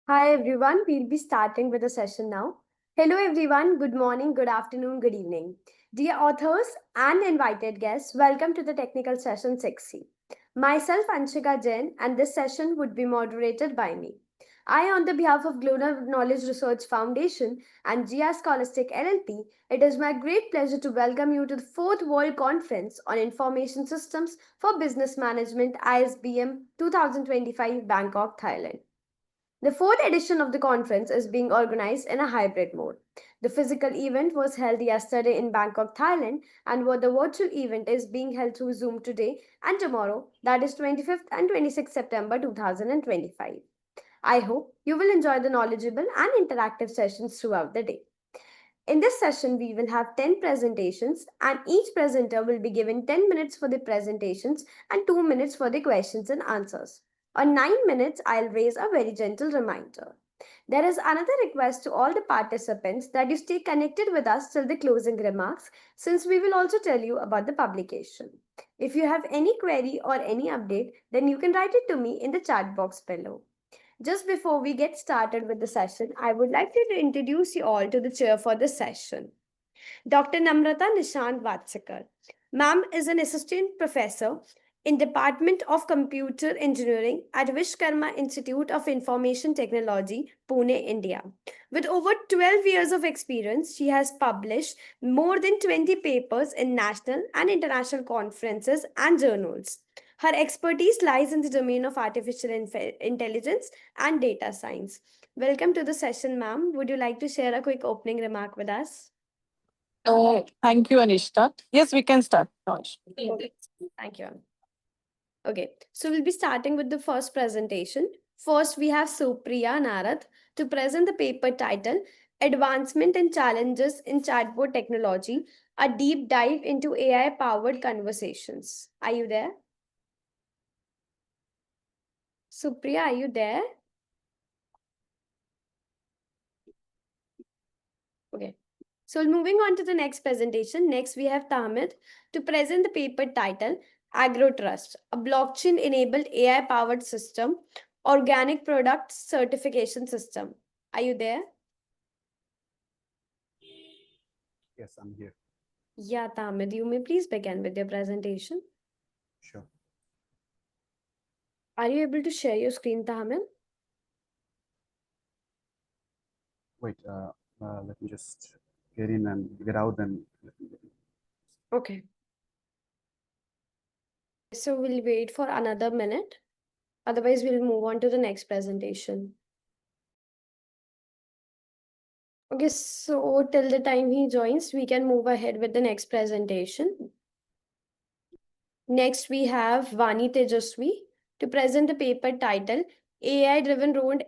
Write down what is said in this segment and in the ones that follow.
Hi everyone, we'll be starting with the session now. Hello everyone, good morning, good afternoon, good evening. Dear authors and invited guests, welcome to the technical session 6C. Myself Anshika Jain and this session would be moderated by me. I, on the behalf of Global Knowledge Research Foundation and GR Scholastic LLP, it is my great pleasure to welcome you to the 4th World Conference on Information Systems for Business Management ISBM 2025 Bangkok, Thailand. The fourth edition of the conference is being organized in a hybrid mode. The physical event was held yesterday in Bangkok, Thailand, and the virtual event is being held through Zoom today and tomorrow, that is 25th and 26th September 2025. I hope you will enjoy the knowledgeable and interactive sessions throughout the day. In this session, we will have 10 presentations, and each presenter will be given 10 minutes for the presentations and 2 minutes for the questions and answers. On 9 minutes, I'll raise a very gentle reminder. There is another request to all the participants that you stay connected with us till the closing remarks, since we will also tell you about the publication. If you have any query or any update, then you can write it to me in the chat box below. Just before we get started with the session, I would like to introduce you all to the chair for the session. Dr. Namrata Nishant Vatsekar. Ma'am is an assistant professor in Department of Computer Engineering at Vishkarma Institute of Information Technology, Pune, India. With over 12 years of experience, she has published more than 20 papers in national and international conferences and journals. Her expertise lies in the domain of artificial intelligence and data science. Welcome to the session, ma'am. Would you like to share a quick opening remark with us? Thank you, Anishta. Yes, we can start. Okay. Thank you. Okay, so we'll be starting with the first presentation. First, we have Supriya Narath to present the paper title Advancement and Challenges in Chatbot Technology, a deep dive into AI powered conversations. Are you there? Supriya, are you there? Okay. So moving on to the next presentation. Next, we have Tamid to present the paper title AgroTrust, a blockchain-enabled AI-powered system, organic product certification system. Are you there? Yes, I'm here. Yeah, Tamid, you may please begin with your presentation. Sure. Are you able to share your screen, Tamid? Wait, let me just get in and get out and let me get in. Okay. So we'll wait for another minute. Otherwise, we'll move on to the next presentation. Okay, so till the time he joins, we can move ahead with the next presentation. Next, we have Vani Tejaswi to present the paper title AI-driven road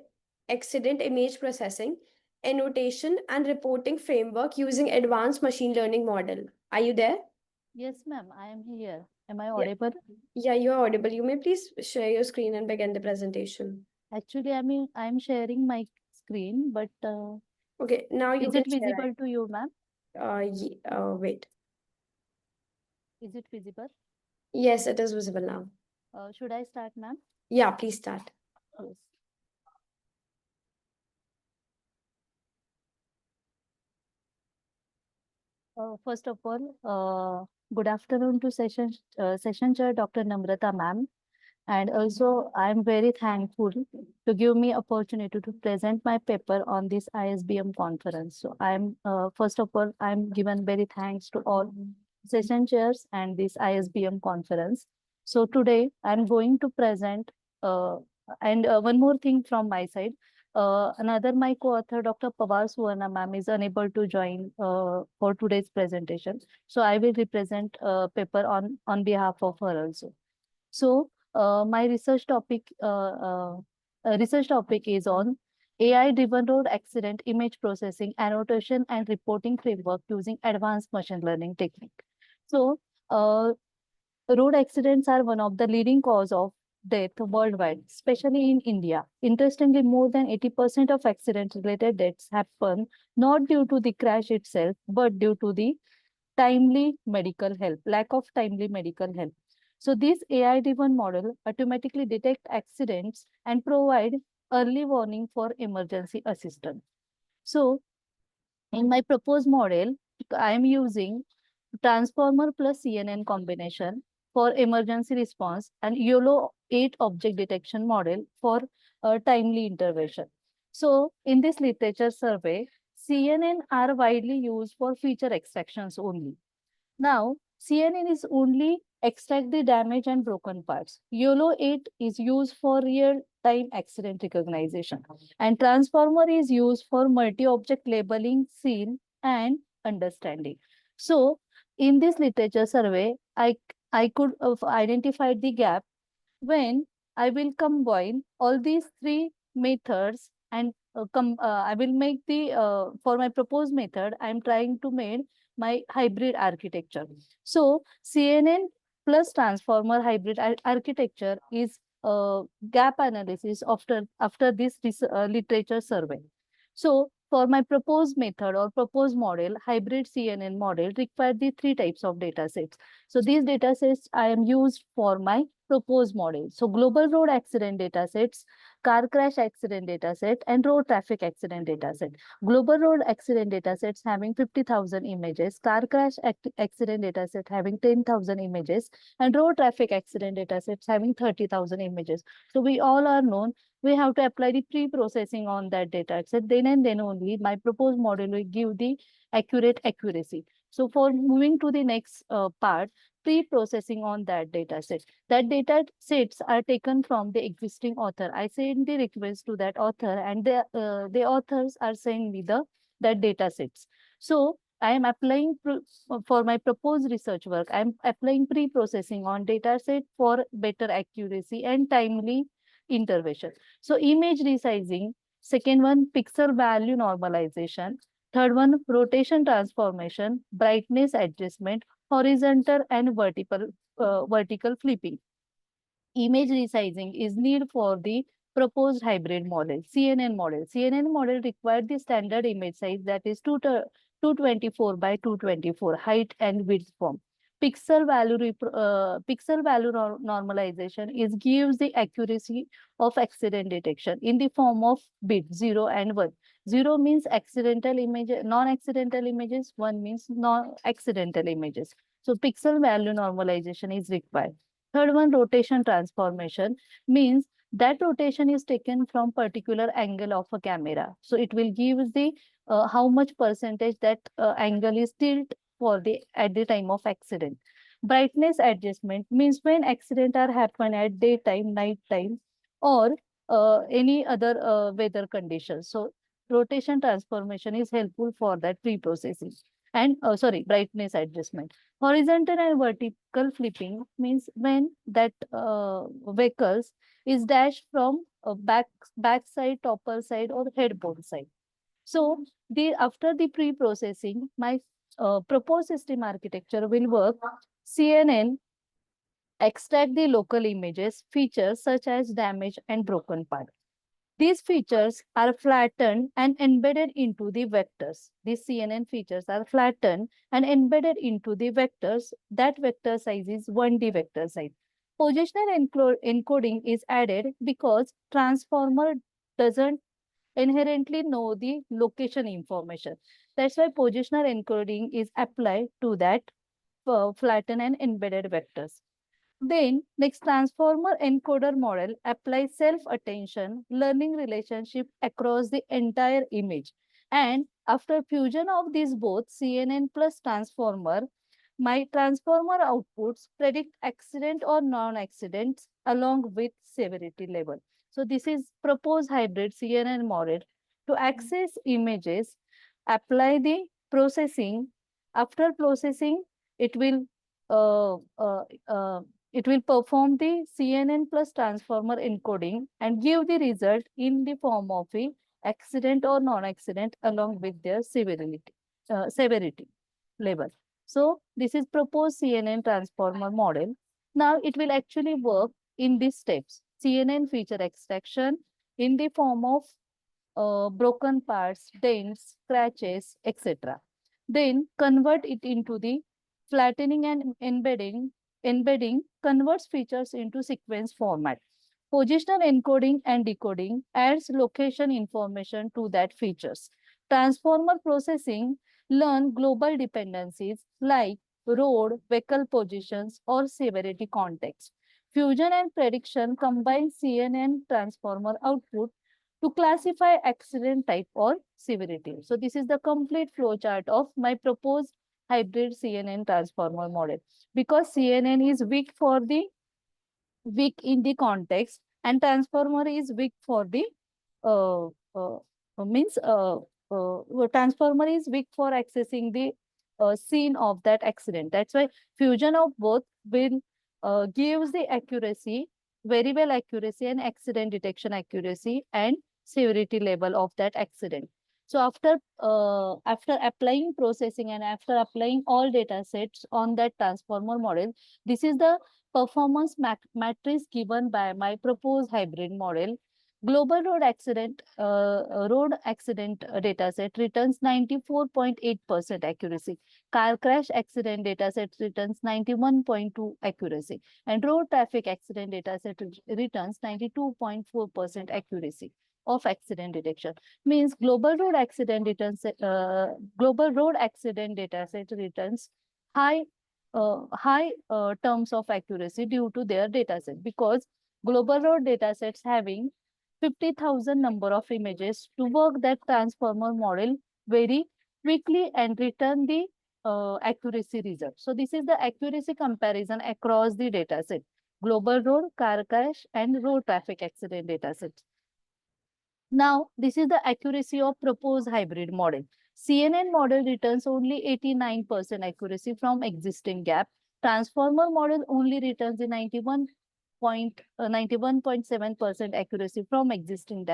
accident image processing, annotation and reporting framework using advanced machine learning model. Are you there? Yes, ma'am, I am here. Am I audible? Yeah, you are audible. You may please share your screen and begin the presentation. Actually, I'm sharing my screen, but Okay, now you is can it share visible to you, ma'am? Wait. Is it visible? Yes, it is visible now. Should I start, ma'am? Yeah, please start. Yes. First of all, good afternoon to session chair Dr. Namrata, ma'am. And also, I'm very thankful to give me opportunity to present my paper on this ISBM conference. So first of all, I'm given very thanks to all session chairs and this ISBM conference. So today I'm going to present, and one more thing from my side. Another my co-author, Dr. Pawar Suvarna ma'am, is unable to join for today's presentation. So I will represent paper on behalf of her also. So my research topic is on AI-driven road accident image processing, annotation, and reporting framework using advanced machine learning technique. So, road accidents are one of the leading cause of death worldwide, especially in India. Interestingly, more than 80% of accident-related deaths happen not due to the crash itself, but due to the lack of timely medical help. So this AI-driven model automatically detect accidents and provide early warning for emergency assistance. So in my proposed model, I am using transformer plus CNN combination for emergency response and YOLO 8 object detection model for timely intervention. So in this literature survey, CNN are widely used for feature extractions only. Now, CNN is only extract the damage and broken parts. YOLO 8 is used for real-time accident recognition. And Transformer is used for multi-object labeling, scene, and understanding. So, in this literature survey, I could have identified the gap when I will combine all these three methods and I will make the for my proposed method, I am trying to make my hybrid architecture. So CNN plus transformer hybrid architecture is gap analysis after this literature survey. So for my proposed method or proposed model, hybrid CNN model require the three types of data sets. So these data sets I am used for my proposed model. So global road accident data sets, car crash accident data set, and road traffic accident data set. Global road accident data sets having 50,000 images, car crash accident data set having 10,000 images, and road traffic accident data sets having 30,000 images. So we all are known, we have to apply the pre-processing on that data set. Then and then only my proposed model will give the accuracy. So for moving to the next part, pre-processing on that data set. That data sets are taken from the existing author. I send the request to that author and the authors are sending me that data sets. So I am applying for my proposed research work. I am applying pre-processing on data set for better accuracy and timely intervention. So image resizing, second one, pixel value normalization, third one, rotation transformation, brightness adjustment, horizontal and vertical flipping. Image resizing is needed for the proposed hybrid model, CNN model. CNN model required the standard image size that is 224 by 224 height and width form. Pixel value normalization is gives the accuracy of accident detection in the form of bit 0 and 1. 0 means accidental image, non-accidental images, 1 means non-accidental images. So pixel value normalization is required. Third one, rotation transformation means that rotation is taken from particular angle of a camera. So it will give the how much percentage that angle is tilt for the at the time of accident. Brightness adjustment means when accident are happen at daytime, night time, or any other weather conditions. So rotation transformation is helpful for that pre-processing. And sorry, brightness adjustment. Horizontal and vertical flipping means when that vehicles is dashed from back side, topper side, or headboard side. So the after the pre-processing, my proposed system architecture will work. CNN extract the local images, features such as damage and broken part. These features are flattened and embedded into the vectors. These CNN features are flattened and embedded into the vectors. That vector size is 1D vector size. Positional encoding is added because transformer doesn't inherently know the location information. That's why positional encoding is applied to that flattened and embedded vectors. Then next transformer encoder model applies self-attention learning relationship across the entire image. And after fusion of these both CNN plus transformer, my transformer outputs predict accident or non-accidents along with severity level. So this is proposed hybrid CNN model to access images, apply the processing. After processing, it will uh, uh, uh, it will perform the CNN plus transformer encoding and give the result in the form of a accident or non-accident along with their severity level. So this is proposed CNN transformer model. Now it will actually work in these steps. CNN feature extraction in the form of broken parts, dents, scratches, etc. Then convert it into the flattening and embedding converts features into sequence format. Positional encoding and decoding adds location information to that features. Transformer processing learn global dependencies like road, vehicle positions, or severity context. Fusion and prediction combine CNN transformer output to classify accident type or severity. So this is the complete flowchart of my proposed hybrid CNN transformer model. Because CNN is weak in the context and transformer is weak for the uh, uh, means transformer is weak for accessing the scene of that accident. That's why fusion of both will gives the accuracy, very well accuracy and accident detection accuracy and severity level of that accident. So after applying processing and after applying all data sets on that transformer model, this is the performance matrix given by my proposed hybrid model. Global road accident data set returns 94.8% accuracy. Car crash accident data set returns 91.2 accuracy. And road traffic accident data set returns 92.4% accuracy of accident detection. Means global road accident data set returns high terms of accuracy due to their dataset, because global road datasets having 50,000 number of images to work that transformer model very quickly and return the accuracy result. So this is the accuracy comparison across the dataset. Global road, car crash, and road traffic accident datasets. Now, this is the accuracy of proposed hybrid model. CNN model returns only 89% accuracy from existing gap. Transformer model only returns the 91.7% accuracy from existing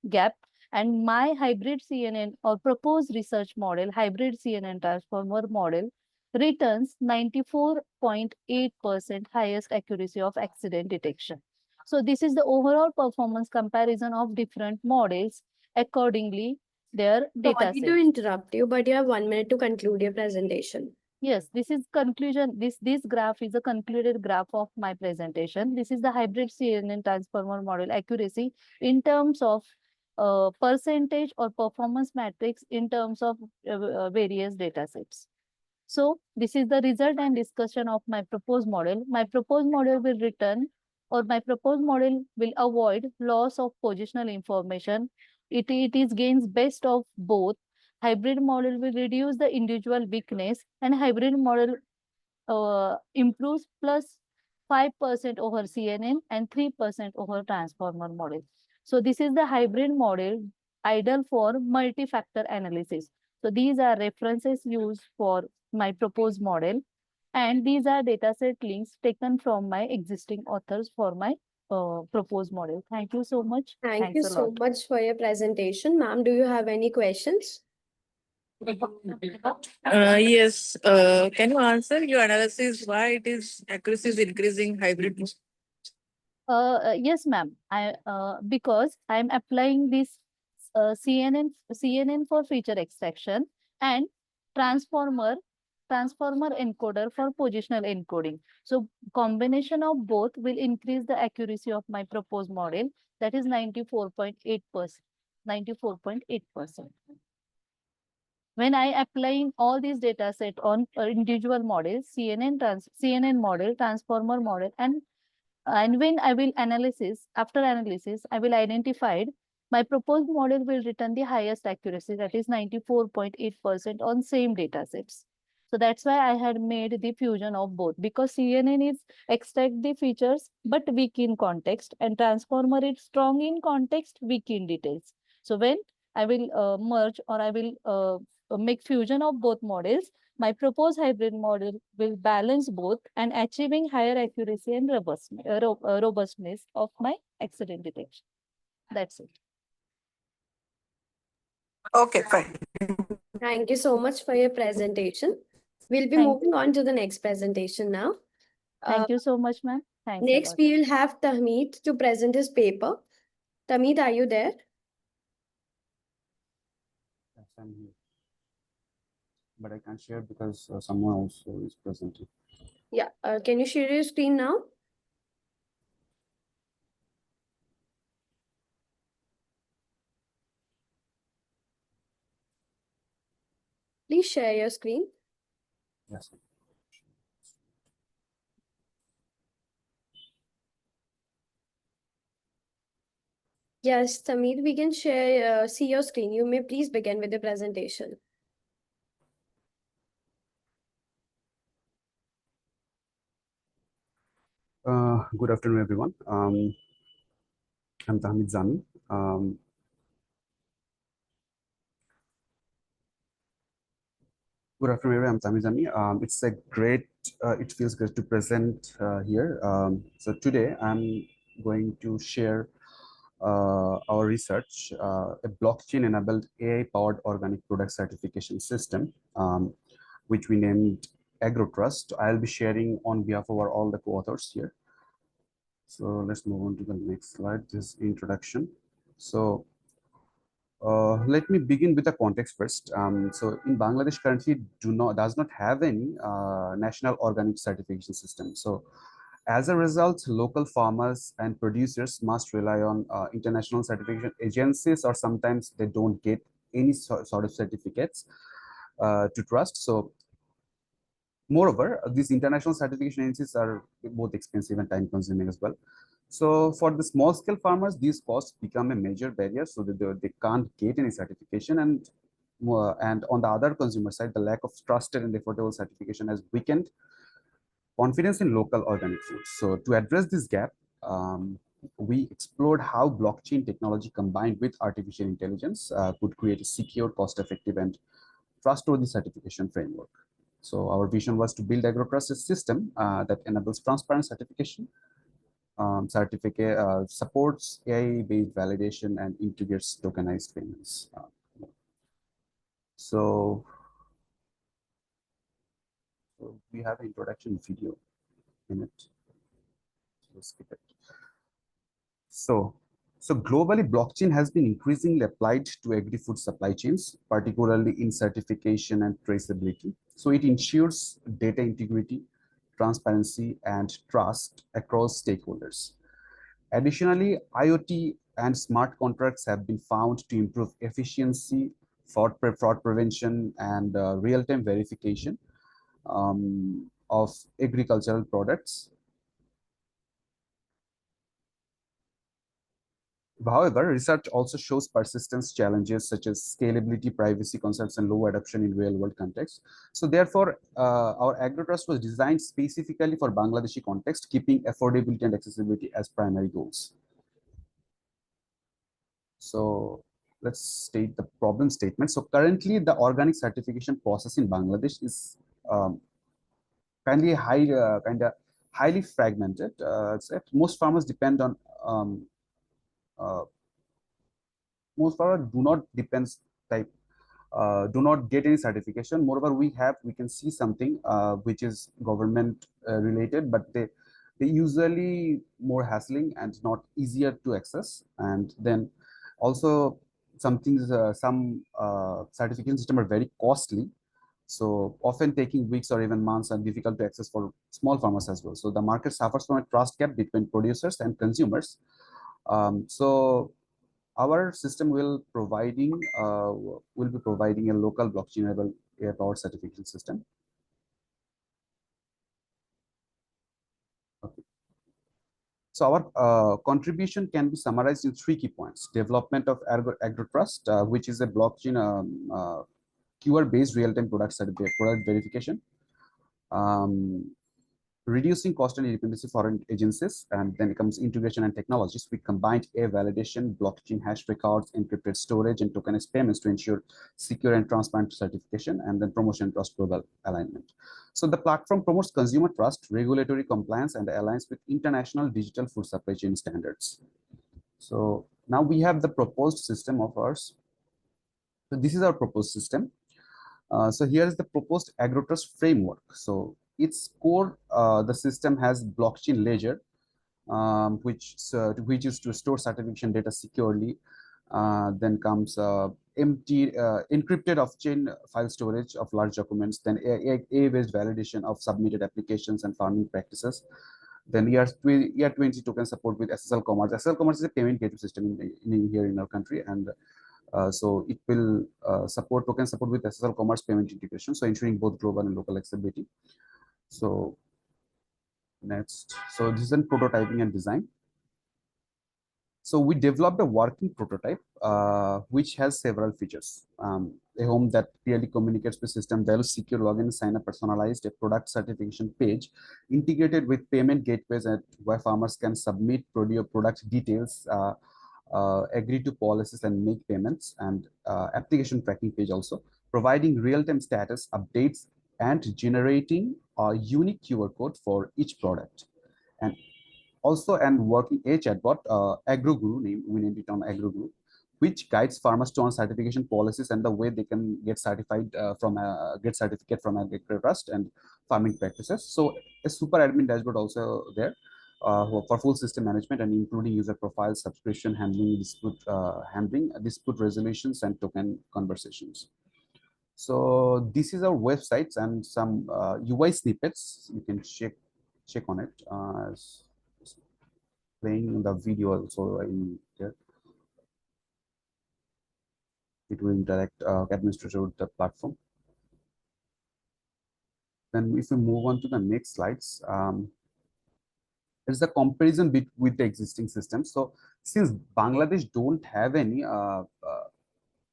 gap. And my hybrid CNN or proposed research model, hybrid CNN transformer model, returns 94.8% highest accuracy of accident detection. So this is the overall performance comparison of different models accordingly their data Sorry to sets. interrupt you, but you have 1 minute to conclude your presentation. Yes, this is conclusion. This graph is a concluded graph of my presentation. This is the hybrid CNN transformer model accuracy in terms of percentage or performance matrix in terms of various data sets. So this is the result and discussion of my proposed model. My proposed model will return, or my proposed model will avoid loss of positional information. It is gains best of both. Hybrid model will reduce the individual weakness, and hybrid model improves plus 5% over CNN and 3% over transformer model. So this is the hybrid model ideal for multi-factor analysis. So these are references used for my proposed model, and these are dataset links taken from my existing authors for my proposed model. Thank you so much. Thank you Thanks a so lot. much for your presentation. Ma'am, do you have any questions? Yes. Can you answer your analysis why it is accuracy is increasing hybrid? Yes, ma'am. Because I'm applying this CNN for feature extraction and transformer encoder for positional encoding. So combination of both will increase the accuracy of my proposed model, that is 94.8%. 94.8%. When I applying all these data set on individual models, CNN model, transformer model, and when I will after analysis, I will identify my proposed model will return the highest accuracy, that is 94.8% on same data sets. So that's why I had made the fusion of both, because CNN is extract the features but weak in context, and transformer is strong in context, weak in details. So when I will merge, or I will make fusion of both models, my proposed hybrid model will balance both and achieving higher accuracy and robustness of my accident detection. That's it. Okay, fine. Thank you so much for your presentation. We'll be Thank- moving on to the next presentation now. Thank you so much, ma'am. Thanks a Next, lot. we will have Tahmeed to present his paper. Tahmeed, are you there? Yes, I'm here. But I can't share because someone also is presenting. Yeah. Can you share your screen now? Please share your screen. Yes. Yes, Tamir, we can share, see your screen. You may please begin with the presentation. Good afternoon, everyone. I'm Tahmid Zami. Good afternoon, everyone. I'm Tahmid Zami. It feels great to present here. So today I'm going to share our research, a blockchain-enabled AI-powered organic product certification system, which we named AgroTrust. I'll be sharing on behalf of all the co-authors here. So let's move on to the next slide, this introduction. So let me begin with the context first. So in Bangladesh currently does not have any national organic certification system. So as a result, local farmers and producers must rely on international certification agencies, or sometimes they don't get any sort of certificates to trust. So moreover, these international certification agencies are both expensive and time consuming as well. So for the small scale farmers, these costs become a major barrier, so that they can't get any certification. And on the other consumer side, the lack of trusted and affordable certification has weakened confidence in local organic foods. So to address this gap, we explored how blockchain technology combined with artificial intelligence could create a secure, cost-effective, and trustworthy certification framework. So our vision was to build AgroTrust, a system that enables transparent certification, supports AI-based validation, and integrates tokenized payments. So we have an introduction video in it. So skip it. So globally, blockchain has been increasingly applied to agri-food supply chains, particularly in certification and traceability. So it ensures data integrity, transparency, and trust across stakeholders. Additionally, IoT and smart contracts have been found to improve efficiency, fraud prevention, and real-time verification of agricultural products. However, research also shows persistence challenges such as scalability, privacy concerns, and low adoption in real-world context. So therefore, our AgroTrust was designed specifically for Bangladeshi context, keeping affordability and accessibility as primary goals. So let's state the problem statement. So currently, the organic certification process in Bangladesh is kind of highly fragmented. Most farmers depend on uh, most farmers do not get any certification. Moreover, we can see something which is government related, but they usually more hassling and not easier to access. And then also some certification system are very costly, so often taking weeks or even months, and difficult to access for small farmers as well. So the market suffers from a trust gap between producers and consumers. So our system will be providing a local blockchain-enabled AI-powered certification system. Okay. So our contribution can be summarized in 3 key points: development of AgroTrust, which is a blockchain QR-based real-time product verification, um, reducing cost and dependency for agencies, and then it comes integration and technologies. We combined a validation, blockchain hash records, encrypted storage, and tokenized payments to ensure secure and transparent certification, and then promotion and trust global alignment. So the platform promotes consumer trust, regulatory compliance, and aligns with international digital food supply chain standards. So now we have the proposed system of ours. So this is our proposed system. So here is the proposed AgroTrust framework. So its core, the system has blockchain ledger, which is to store certification data securely. Then comes empty encrypted off-chain file storage of large documents. Then AI-based validation of submitted applications and farming practices. Then ER20 token support with SSL Commerce. SSL Commerce is a payment gateway system here in our country, and So it will support token support with SSL commerce payment integration, so ensuring both global and local accessibility. So next, so this is in prototyping and design. So we developed a working prototype which has several features. A home that clearly communicates with system values, secure login, sign up, personalized, a product certification page integrated with payment gateways and where farmers can submit product details, agree to policies and make payments, and application tracking page also, providing real-time status updates and generating a unique QR code for each product. And also and working a chatbot, AgroGuru, we named it on AgroGuru, which guides farmers to on certification policies and the way they can get certified get certificate from Agriculture Trust and farming practices. So a super admin dashboard also there for full system management and including user profiles, subscription handling, dispute resolutions, and token conversations. So this is our websites and some UI snippets. You can check on it. Playing the video also in there. It will interact administrator with the platform. Then if we move on to the next slides, there's a comparison with the existing system. So since Bangladesh don't have any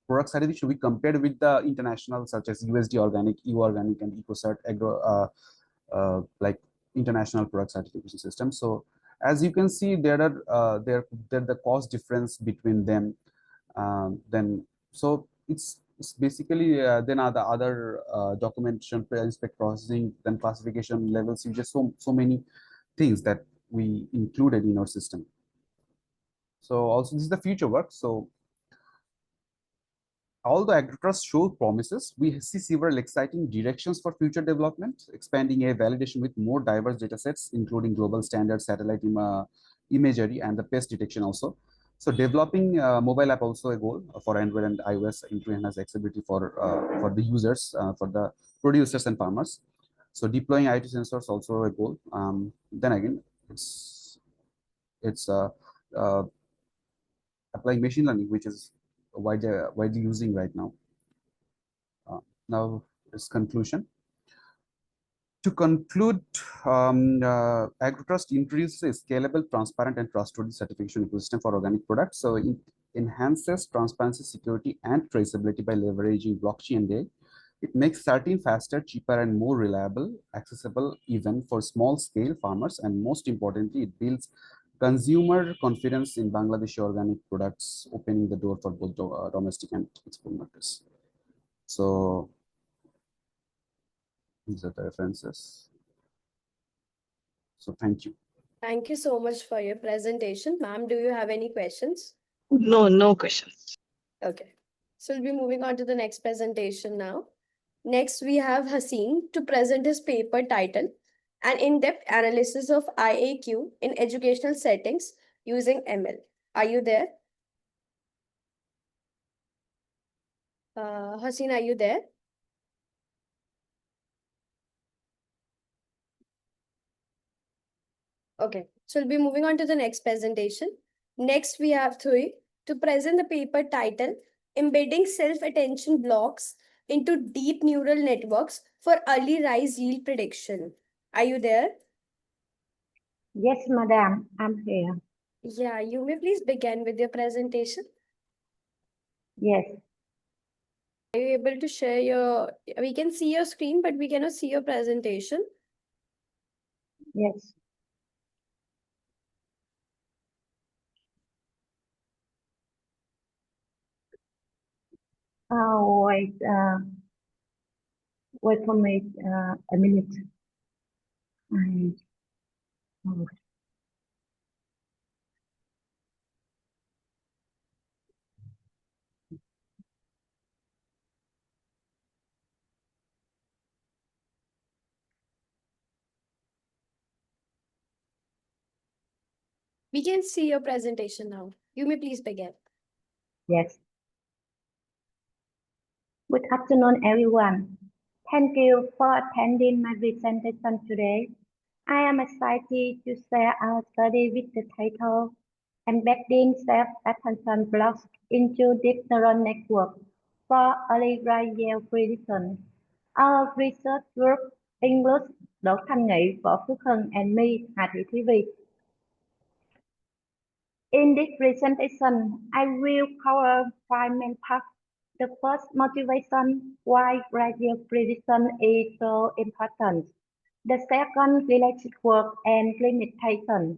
product certification, we compared with the international such as USD Organic, EU Organic, and EcoCert Agro, like international product certification system. So as you can see, there are the cost difference between them. Then so it's basically then other documentation, inspect processing, then classification levels. You just so many things that we included in our system. So also this is the future work. So although AgriTrust shows promises, we see several exciting directions for future development, expanding a validation with more diverse data sets, including global standards, satellite imagery, and the pest detection also. So developing mobile app also a goal for Android and iOS to enhance accessibility for the users, for the producers and farmers. So deploying IoT sensors also a goal. Then again, it's applying machine learning, which is widely using right now. Now, its conclusion. To conclude, AgriTrust introduces a scalable, transparent, and trustworthy certification ecosystem for organic products. So it enhances transparency, security, and traceability by leveraging blockchain and AI. It makes certain faster, cheaper, and more reliable, accessible even for small-scale farmers. And most importantly, it builds consumer confidence in Bangladeshi organic products, opening the door for both domestic and export markets. So these are the references. So thank you. Thank you so much for your presentation. Ma'am, do you have any questions? No questions. Okay. So we'll be moving on to the next presentation now. Next, we have Haseen to present his paper titled An In-Depth Analysis of IAQ in Educational Settings Using ML. Are you there? Haseen, are you there? Okay, so we'll be moving on to the next presentation. Next, we have Thui to present the paper titled Embedding Self-Attention Blocks into Deep Neural Networks for Early Rise Yield Prediction. Are you there? Yes, madam, I'm here. Yeah, you may please begin with your presentation. Yes, Are you able to share your, we can see your screen, but we cannot see your presentation. yes. Wait, wait for me a minute. Oh, We can see your presentation now. You may please begin. yes. Good afternoon, everyone. Thank you for attending my presentation today. I am excited to share our study with the title embedding self-attention blocks into deep neural network for early brain prediction. Our research group includes Đỗ Thanh Nghị, Võ Phước Hưng, and me, Hà Thị Thúy Vi. In this presentation, I will cover 5 main parts. The first, motivation, why gradual prediction is so important. The second, related work and limitation.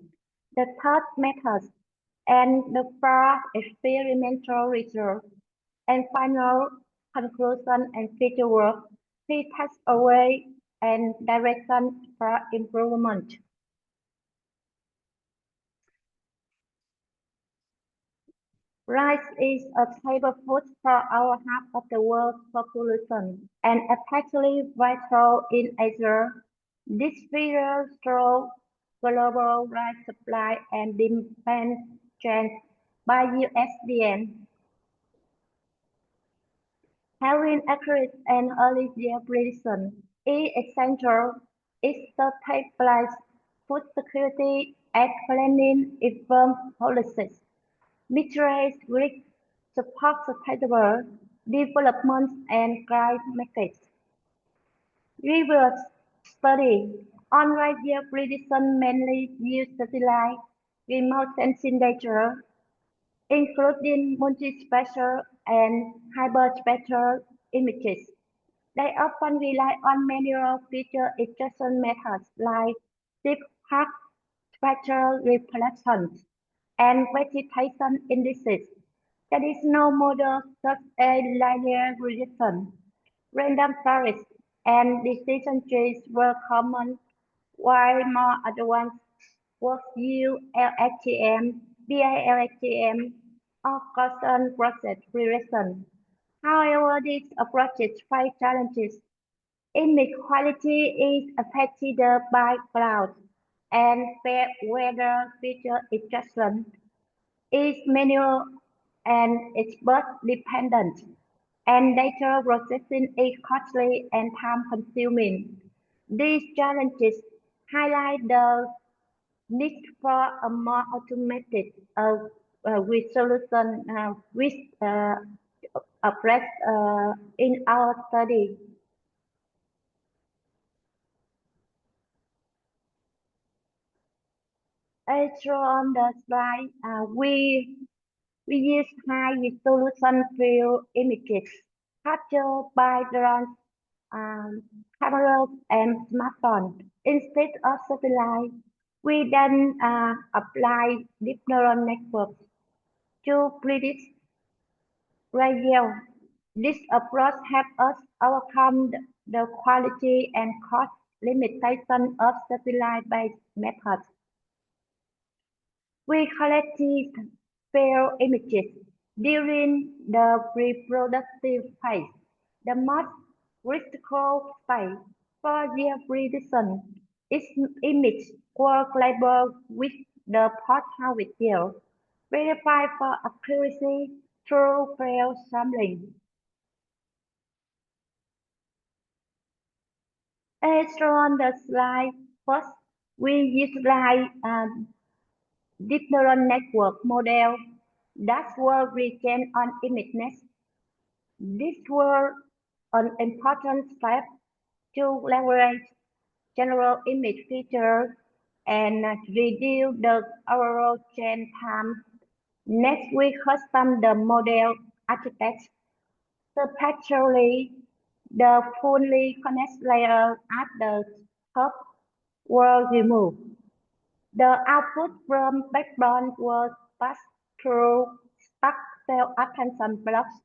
The third, methods. And the fourth, experimental research. And final, conclusion and future work. Three takeaways and direction for improvement. Rice is a staple food for our half of the world's population, and especially vital in Asia. This figure shows global rice supply and demand trends by ISBM. Having accurate and early year prediction is essential. It stabilizes food security and planning informed policies. Mitraise risk support sustainable development and guide markets. Reverse study on radio prediction mainly use satellite remote sensing data, including multispectral and hyperspectral images. They often rely on manual feature extraction methods like deep hard spectral reflections and vegetation indices. Traditional models such as linear regression, random forest, and decision trees were common, while more advanced works use LSTM, BILSTM, or Gaussian process regression. However, these approaches face challenges. Image quality is affected by clouds and fair weather feature extraction is manual and expert dependent, and data processing is costly and time consuming. These challenges highlight the need for a more automated with solution which addressed in our study. As shown on the slide, we use high resolution field images captured by drones, cameras, and smartphones. Instead of satellite, we then apply deep neural networks to predict radio. This approach helps us overcome the quality and cost limitation of satellite-based methods. We collected failed images during the reproductive phase, the most critical phase for their prediction. Its images were labeled with the post-harvest yield, verified for accuracy through failed sampling. As shown on the slide, first, we utilize deep neural network model that were retrained on ImageNet. This was an important step to leverage general image features and reduce the overall train time. Next, we custom the model architecture. Spatially, the fully connected layer at the top were removed. The output from backbone was passed through stack cell attention blocks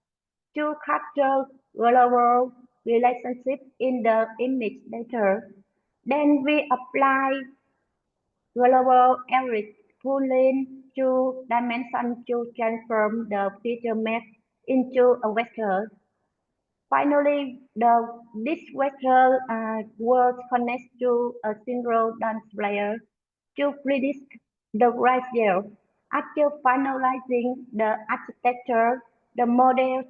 to capture global relationships in the image data. Then we apply global average pooling to dimension to transform the feature map into a vector. Finally, this vector was connected to a single dance layer to predict the ratio. After finalizing the architecture, the model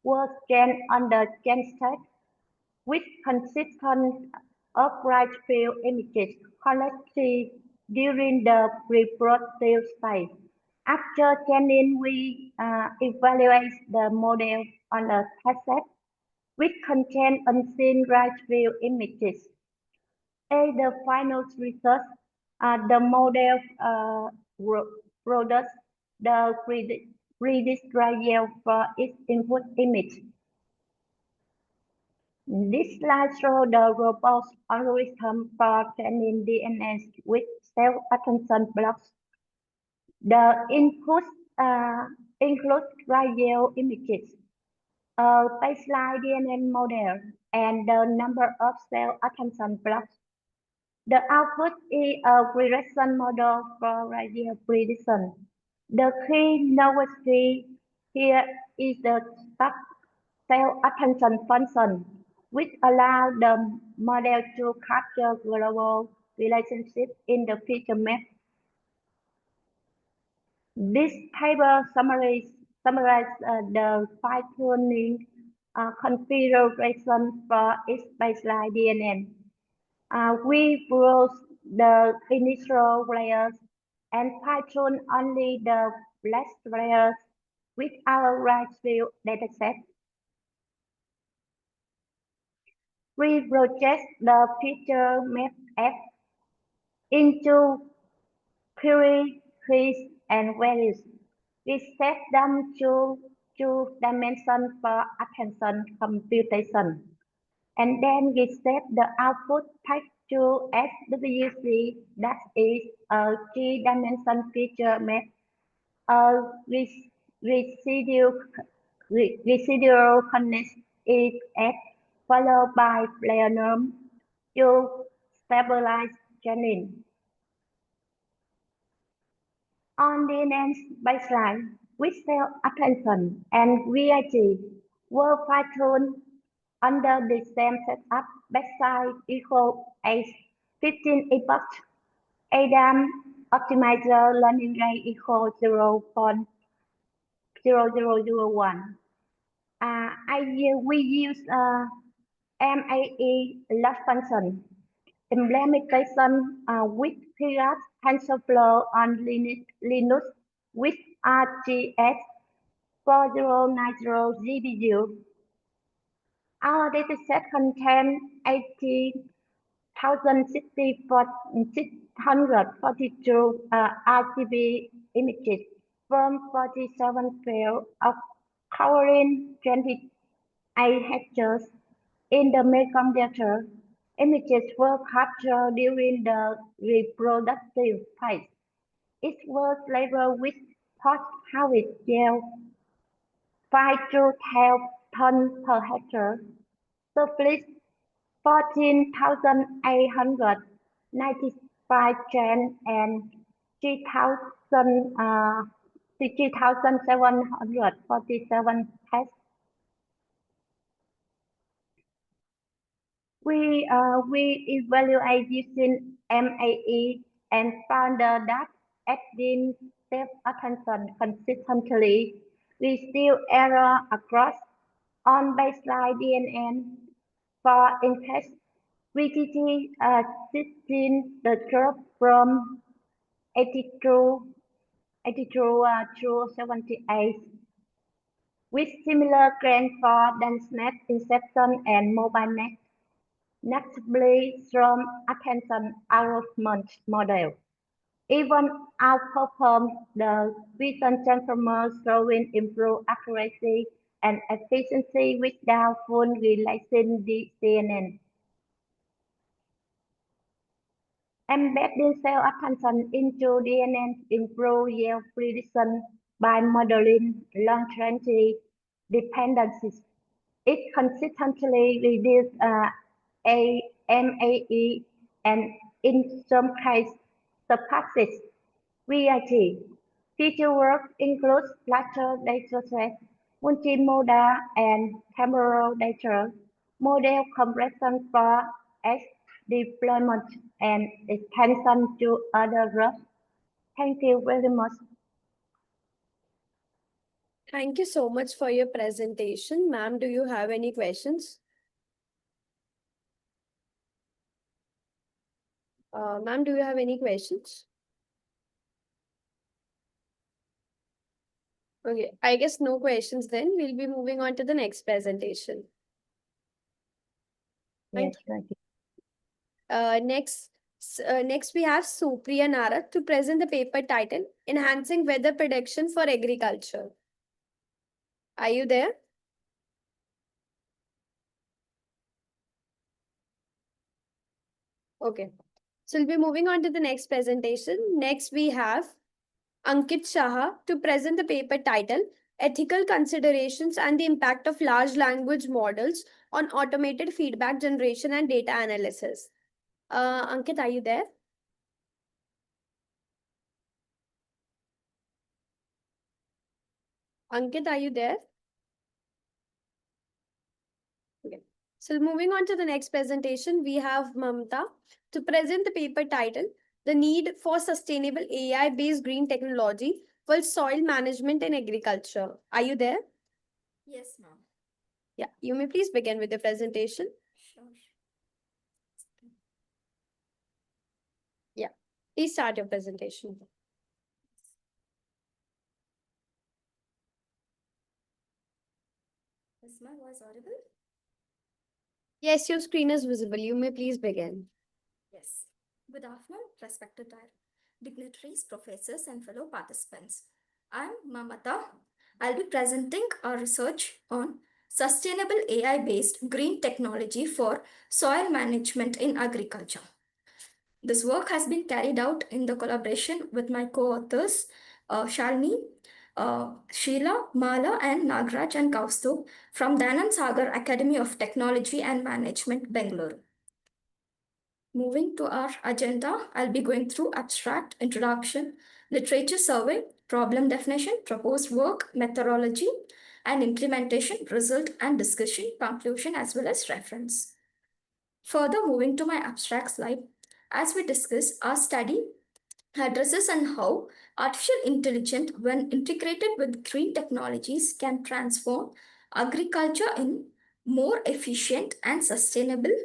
was trained on the genset, which consisted of bright field images collected during the reproductive phase. After training, we evaluate the model on a testset which contain unseen right field images. As the final result, the model produces the predicted yield for its input image. This slide shows the robust algorithm for training DNA with self-attention blocks. The inputs include radio images, a baseline DNA model, and the number of cell attention blocks. The output is a regression model for radio prediction. The key novelty here is the stop cell attention function, which allows the model to capture global relationships in the feature map. This table summarizes the fine-tuning configuration for its baseline DNA. We browse the initial layers and fine-tune only the last layers with our right field dataset. We project the feature map F into query, keys, and values. We set them to two dimensions for attention computation. And then we set the output type to SWC, that is a three-dimensional feature map, a residual connect is F followed by player name to stabilize training. On the next baseline, with cell attention and VIG were fine-tuned under the same setup. Backside equal a 15 epoch. ADAM optimizer learning rate equal 0.0001. We use MAE loss function implementation with Keras TensorFlow on Linux with RTX 4090 GPU. Our dataset contains 80,642 RGB images from 47 fields of covering 28 hectares. In the Mekong Delta, images were captured during the reproductive phase. It was labeled with post-harvest yield 5 to 12 tons per hectare. Surplus 14,895 gen and 3,747 tests. We evaluate using MAE and found that adding self-attention consistently reduce error across on baseline DNA. For instance, VGT 16 the drop from 82 to 78 with similar trend for DanceNet, Inception, and MobileNet. Notably strong attention algorithm model. Even outperform the vision transformer, showing improved accuracy and efficiency without full realizing the CNN. Embedding cell attention into DNA improve yield prediction by modeling long-range dependencies. It consistently reduces AMAE and in some cases surpasses VIT. Feature work includes cluster dataset, multimodal and temporal data, model compression for edge deployment, and extension to other groups. Thank you very much. Thank you so much for your presentation. Ma'am, do you have any questions? Ma'am, do you have any questions? Okay, I guess no questions then. We'll be moving on to the next presentation. Yes, Right. right. Next we have Supriya Nara to present the paper title Enhancing Weather Prediction for Agriculture. Are you there? Okay. So we'll be moving on to the next presentation. Next we have Ankit Shah to present the paper title Ethical Considerations and the Impact of Large Language Models on Automated Feedback Generation and Data Analysis. Ankit, are you there? Ankit, are you there? Okay. So moving on to the next presentation, we have Mamta to present the paper title The Need for Sustainable AI-Based Green Technology for Soil Management in Agriculture. Are you there? Yes, ma'am. Yeah, you may please begin with the presentation. Sure. Yeah, please start your presentation. Is my voice audible? Yes, your screen is visible. You may please begin. Yes. Good afternoon, respected dignitaries, professors, and fellow participants. I'm Mamata. I'll be presenting our research on sustainable AI-based green technology for soil management in agriculture. This work has been carried out in the collaboration with my co-authors, Shalini, Sheila, Mala, and Nagraj and Kaustubh from Danan Sagar Academy of Technology and Management, Bangalore. Moving to our agenda, I'll be going through abstract, introduction, literature survey, problem definition, proposed work, methodology, and implementation, result and discussion, conclusion, as well as reference. Further, moving to my abstract slide, as we discuss, our study addresses on how artificial intelligence, when integrated with green technologies, can transform agriculture in more efficient and sustainable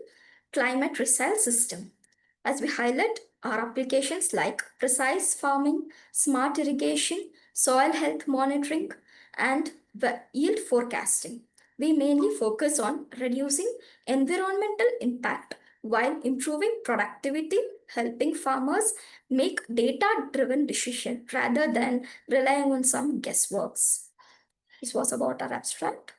climate resilient system. As we highlight our applications like precise farming, smart irrigation, soil health monitoring, and the yield forecasting. We mainly focus on reducing environmental impact while improving productivity, helping farmers make data-driven decisions rather than relying on some guessworks. This was about our abstract.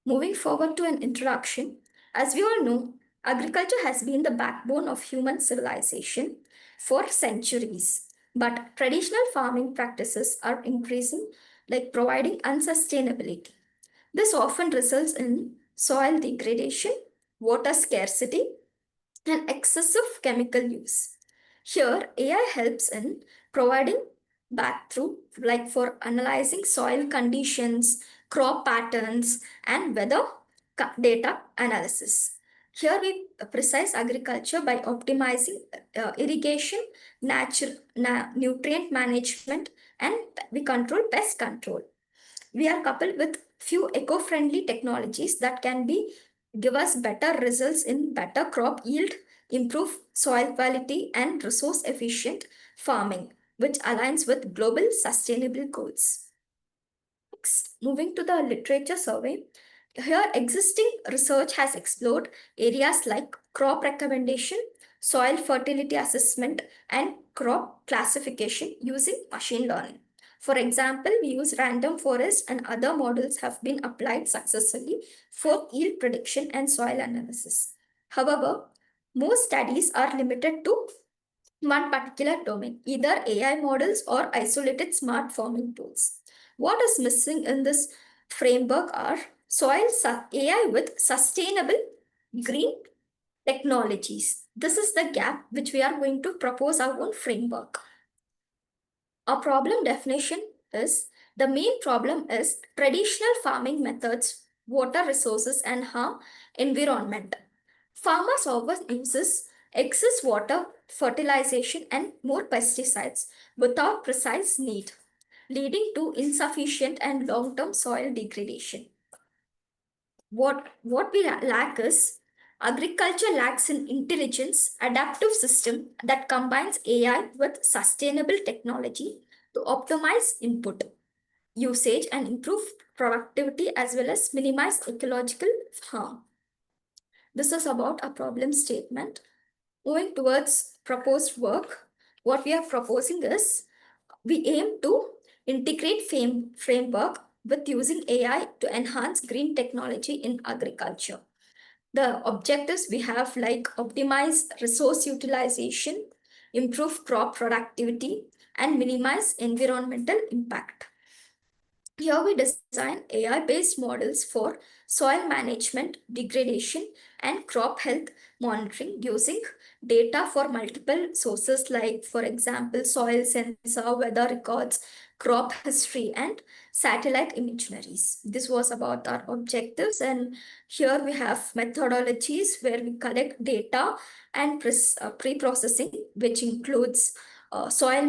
Moving forward to an introduction, as we all know, agriculture has been the backbone of human civilization for centuries. But traditional farming practices are increasing, like providing unsustainability. This often results in soil degradation, water scarcity, and excessive chemical use. Here, AI helps in providing back through, like for analyzing soil conditions, crop patterns, and weather data analysis. Here, we precise agriculture by optimizing irrigation, nutrient management, and we control pest control. We are coupled with few eco-friendly technologies that can be give us better results in better crop yield, improve soil quality, and resource efficient farming, which aligns with global sustainable goals. Next, moving to the literature survey. Here, existing research has explored areas like crop recommendation, soil fertility assessment, and crop classification using machine learning. For example, we use random forest and other models have been applied successfully for yield prediction and soil analysis. However, most studies are limited to one particular domain, either AI models or isolated smart farming tools. What is missing in this framework are AI with sustainable green technologies. This is the gap which we are going to propose our own framework. Our problem definition is the main problem is traditional farming methods, water resources, and harm environment. Farmers often uses excess water, fertilization, and more pesticides without precise need, leading to insufficient and long-term soil degradation. What we lack is agriculture lacks an intelligence adaptive system that combines AI with sustainable technology to optimize input. usage and improve productivity as well as minimize ecological harm. This is about a problem statement. Moving towards proposed work, what we are proposing is we aim to integrate framework with using AI to enhance green technology in agriculture. The objectives we have like optimize resource utilization, improve crop productivity, and minimize environmental impact. Here we design AI-based models for soil management, degradation, and crop health monitoring using data for multiple sources like, for example, soil sensor, weather records, crop history, and satellite imageries. This was about our objectives, and here we have methodologies where we collect data and pre-processing, which includes soil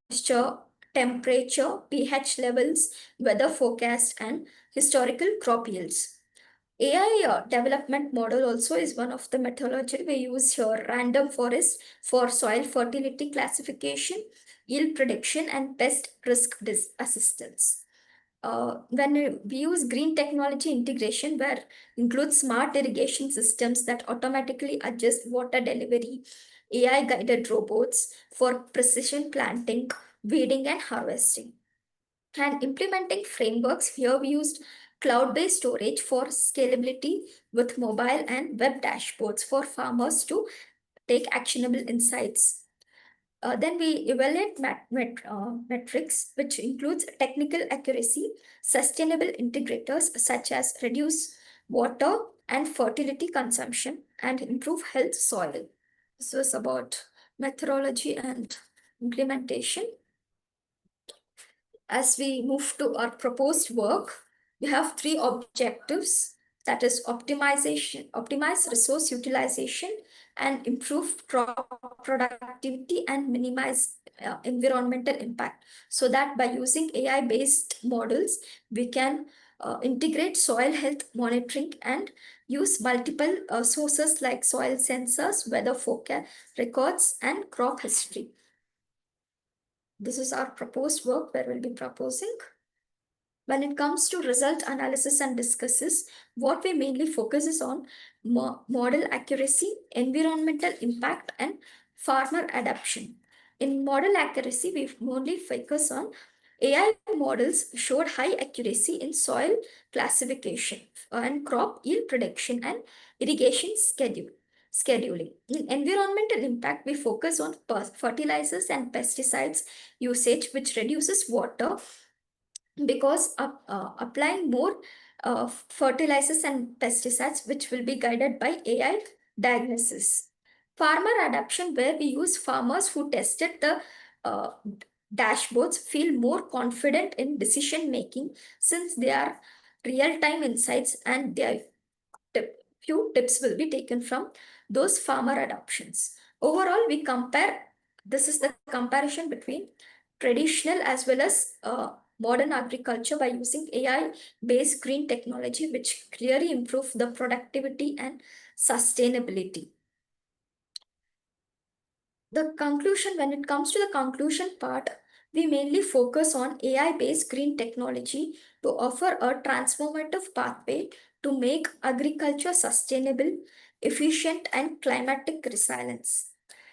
moisture, temperature, pH levels, weather forecast, and historical crop yields. AI development model also is one of the methodology we use here. Random forest for soil fertility classification, yield prediction, and pest risk assistance. When we use green technology integration, where includes smart irrigation systems that automatically adjust water delivery, AI guided robots for precision planting, weeding, and harvesting. And implementing frameworks, here we used cloud-based storage for scalability with mobile and web dashboards for farmers to take actionable insights. Then we evaluate metrics, which includes technical accuracy, sustainable integrators such as reduce water and fertility consumption, and improve health soil. This was about methodology and implementation. As we move to our proposed work, we have three objectives, that is optimize resource utilization and improve crop productivity and minimize environmental impact. So that by using AI-based models, we can integrate soil health monitoring and use multiple sources like soil sensors, weather forecast records, and crop history. This is our proposed work where we'll be proposing. When it comes to result analysis and discusses, what we mainly focus is on model accuracy, environmental impact, and farmer adoption. In model accuracy, we mainly focus on AI models showed high accuracy in soil classification and crop yield prediction and irrigation scheduling. In environmental impact, we focus on fertilizers and pesticides usage, which reduces water because applying more fertilizers and pesticides, which will be guided by AI diagnosis. Farmer adoption, where we use farmers who tested the uh, dashboards, feel more confident in decision making since they are real-time insights, and their few tips will be taken from those farmer adoptions. Overall, this is the comparison between traditional as well as modern agriculture by using AI-based green technology, which clearly improve the productivity and sustainability. The conclusion, when it comes to the conclusion part, we mainly focus on AI-based green technology to offer a transformative pathway to make agriculture sustainable, efficient, and climatic resilience.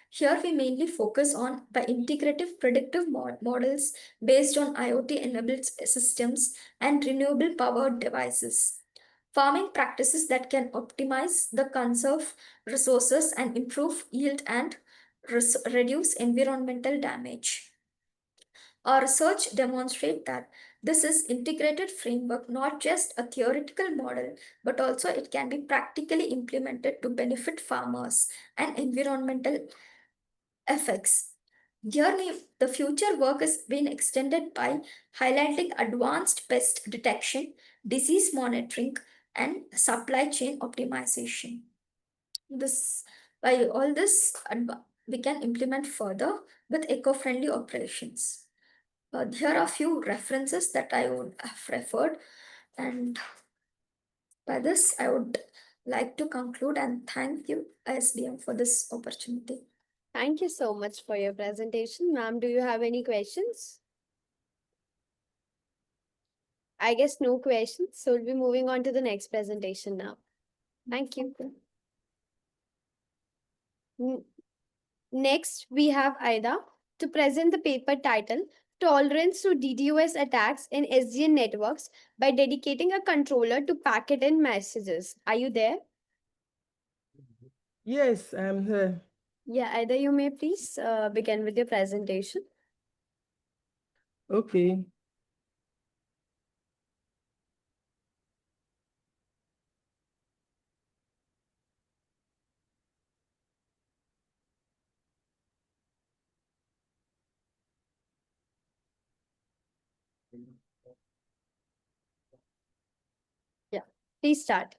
Here we mainly focus on the integrative predictive models based on IoT-enabled systems and renewable powered devices. Farming practices that can optimize the conserve resources and improve yield and reduce environmental damage. Our research demonstrates that this is integrated framework, not just a theoretical model, but also it can be practically implemented to benefit farmers and environmental effects. Here, the future work is being extended by highlighting advanced pest detection, disease monitoring, and supply chain optimization. This, by all this, we can implement further with eco-friendly operations. Here are a few references that I would have referred, and by this, I would like to conclude and thank you, ISBM, for this opportunity. Thank you so much for your presentation. Ma'am, do you have any questions? I guess no questions. So we'll be moving on to the next presentation now. Thank you. Next, we have Aida to present the paper titled Tolerance to DDoS Attacks in SDN Networks by Dedicating a Controller to Packet and Messages. Are you there? Yes, I'm here. Yeah, Aida, you may please begin with your presentation. Okay. Yeah, please start.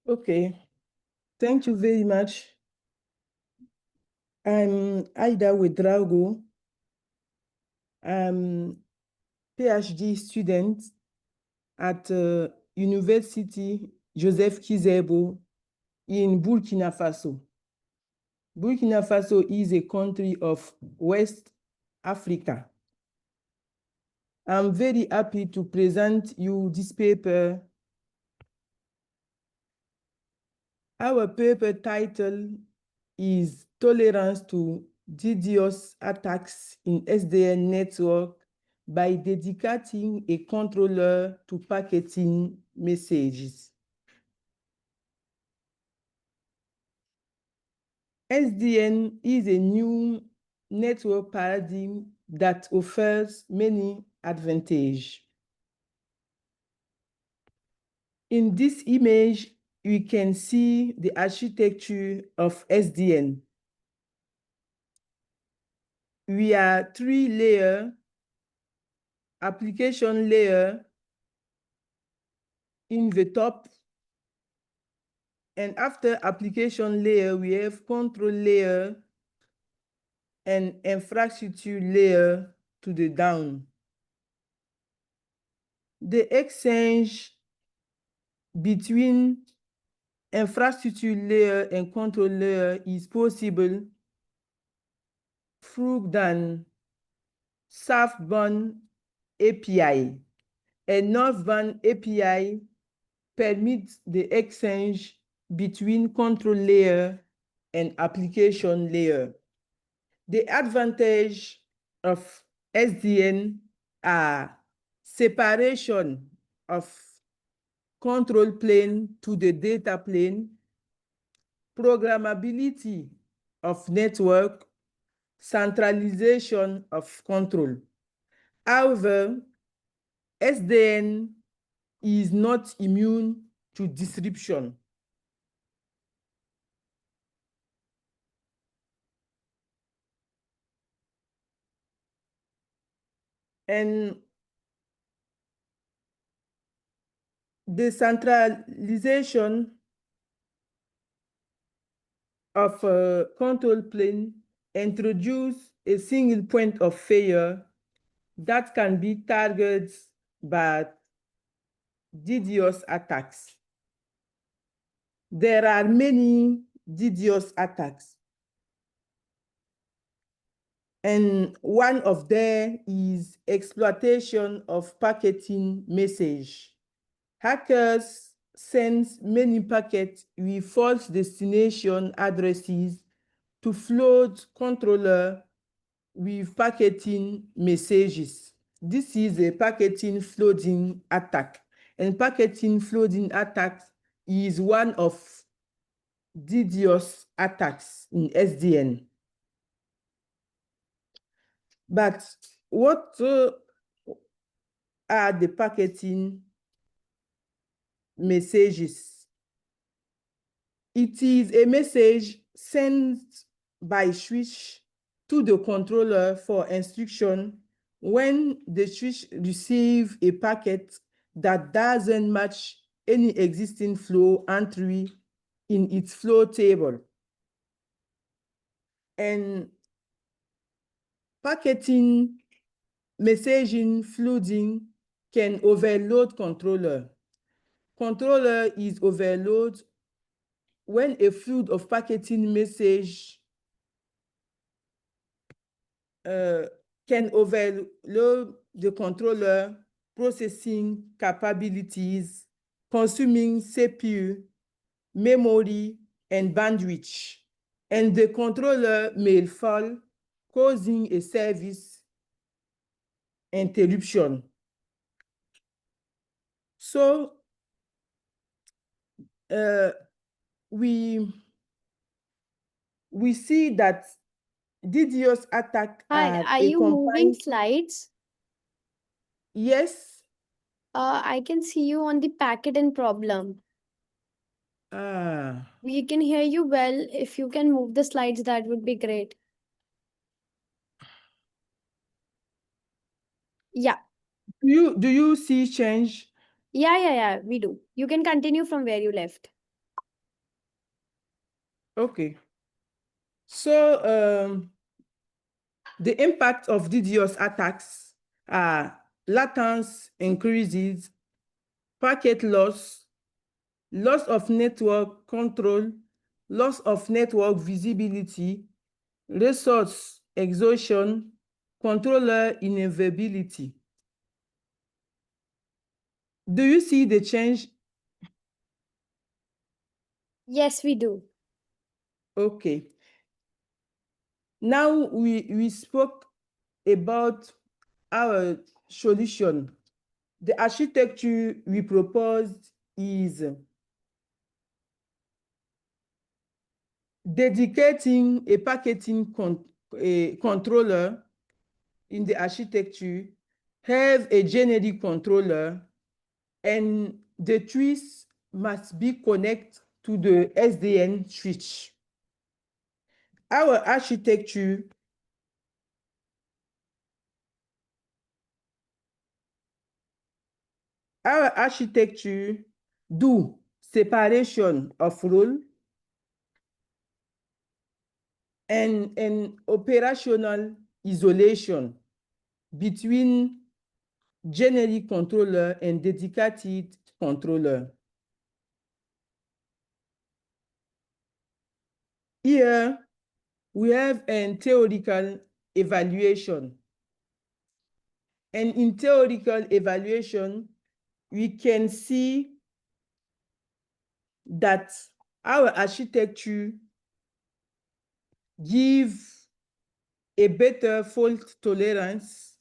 Okay. Thank you very much. I'm Aida Wedrago. I'm PhD student at University Joseph Kizerbo in Burkina Faso. Burkina Faso is a country of West Africa. I'm very happy to present you this paper. Our paper title is Tolerance to DDoS Attacks in SDN Network by dedicating a controller to packaging messages. SDN is a new network paradigm that offers many advantages. In this image, we can see the architecture of SDN. We are three layer, application layer in the top. And after application layer, we have control layer and infrastructure layer to the down. The exchange between infrastructure layer and control layer is possible through the southbound API. And northbound API permits the exchange between control layer and application layer. The advantage of SDN are separation of control plane to the data plane, programmability of network, centralization of control. However, SDN is not immune to disruption. And the centralization of a control plane introduce a single point of failure that can be targeted by DDoS attacks. There are many DDoS attacks. And one of them is exploitation of packaging message. Hackers send many packets with false destination addresses to flood controller with packaging messages. This is a packaging flooding attack. And packaging flooding attack is one of DDoS attacks in SDN. But what are the packaging messages? It is a message sent by switch to the controller for instruction when the switch receives a packet that doesn't match any existing flow entry in its flow table. And packaging messaging flooding can overload controller. Controller is overloaded when a flood of packaging message can overload the controller processing capabilities, consuming CPU, memory, and bandwidth, and the controller may fail, causing a service interruption. So we see that DDoS attack Hi, are a you moving combined. slides? Yes. I can see you on the packet and problem. Ah. We can hear you well. If you can move the slides, that would be great. Yeah, Do you see change? yeah, we do. You can continue from where you left. Okay. So the impact of DDoS attacks are latency increases, packet loss, loss of network control, loss of network visibility, resource exhaustion, controller inavailability. Do you see the change? Yes, we do. Okay. Now we spoke about our solution. The architecture we proposed is dedicating a packaging controller in the architecture, have a generic controller, and the trees must be connected to the SDN switch. Our architecture do separation of role and operational isolation between generic controller and dedicated controller. Here, we have a theoretical evaluation. And in theoretical evaluation, we can see that our architecture gives a better fault tolerance,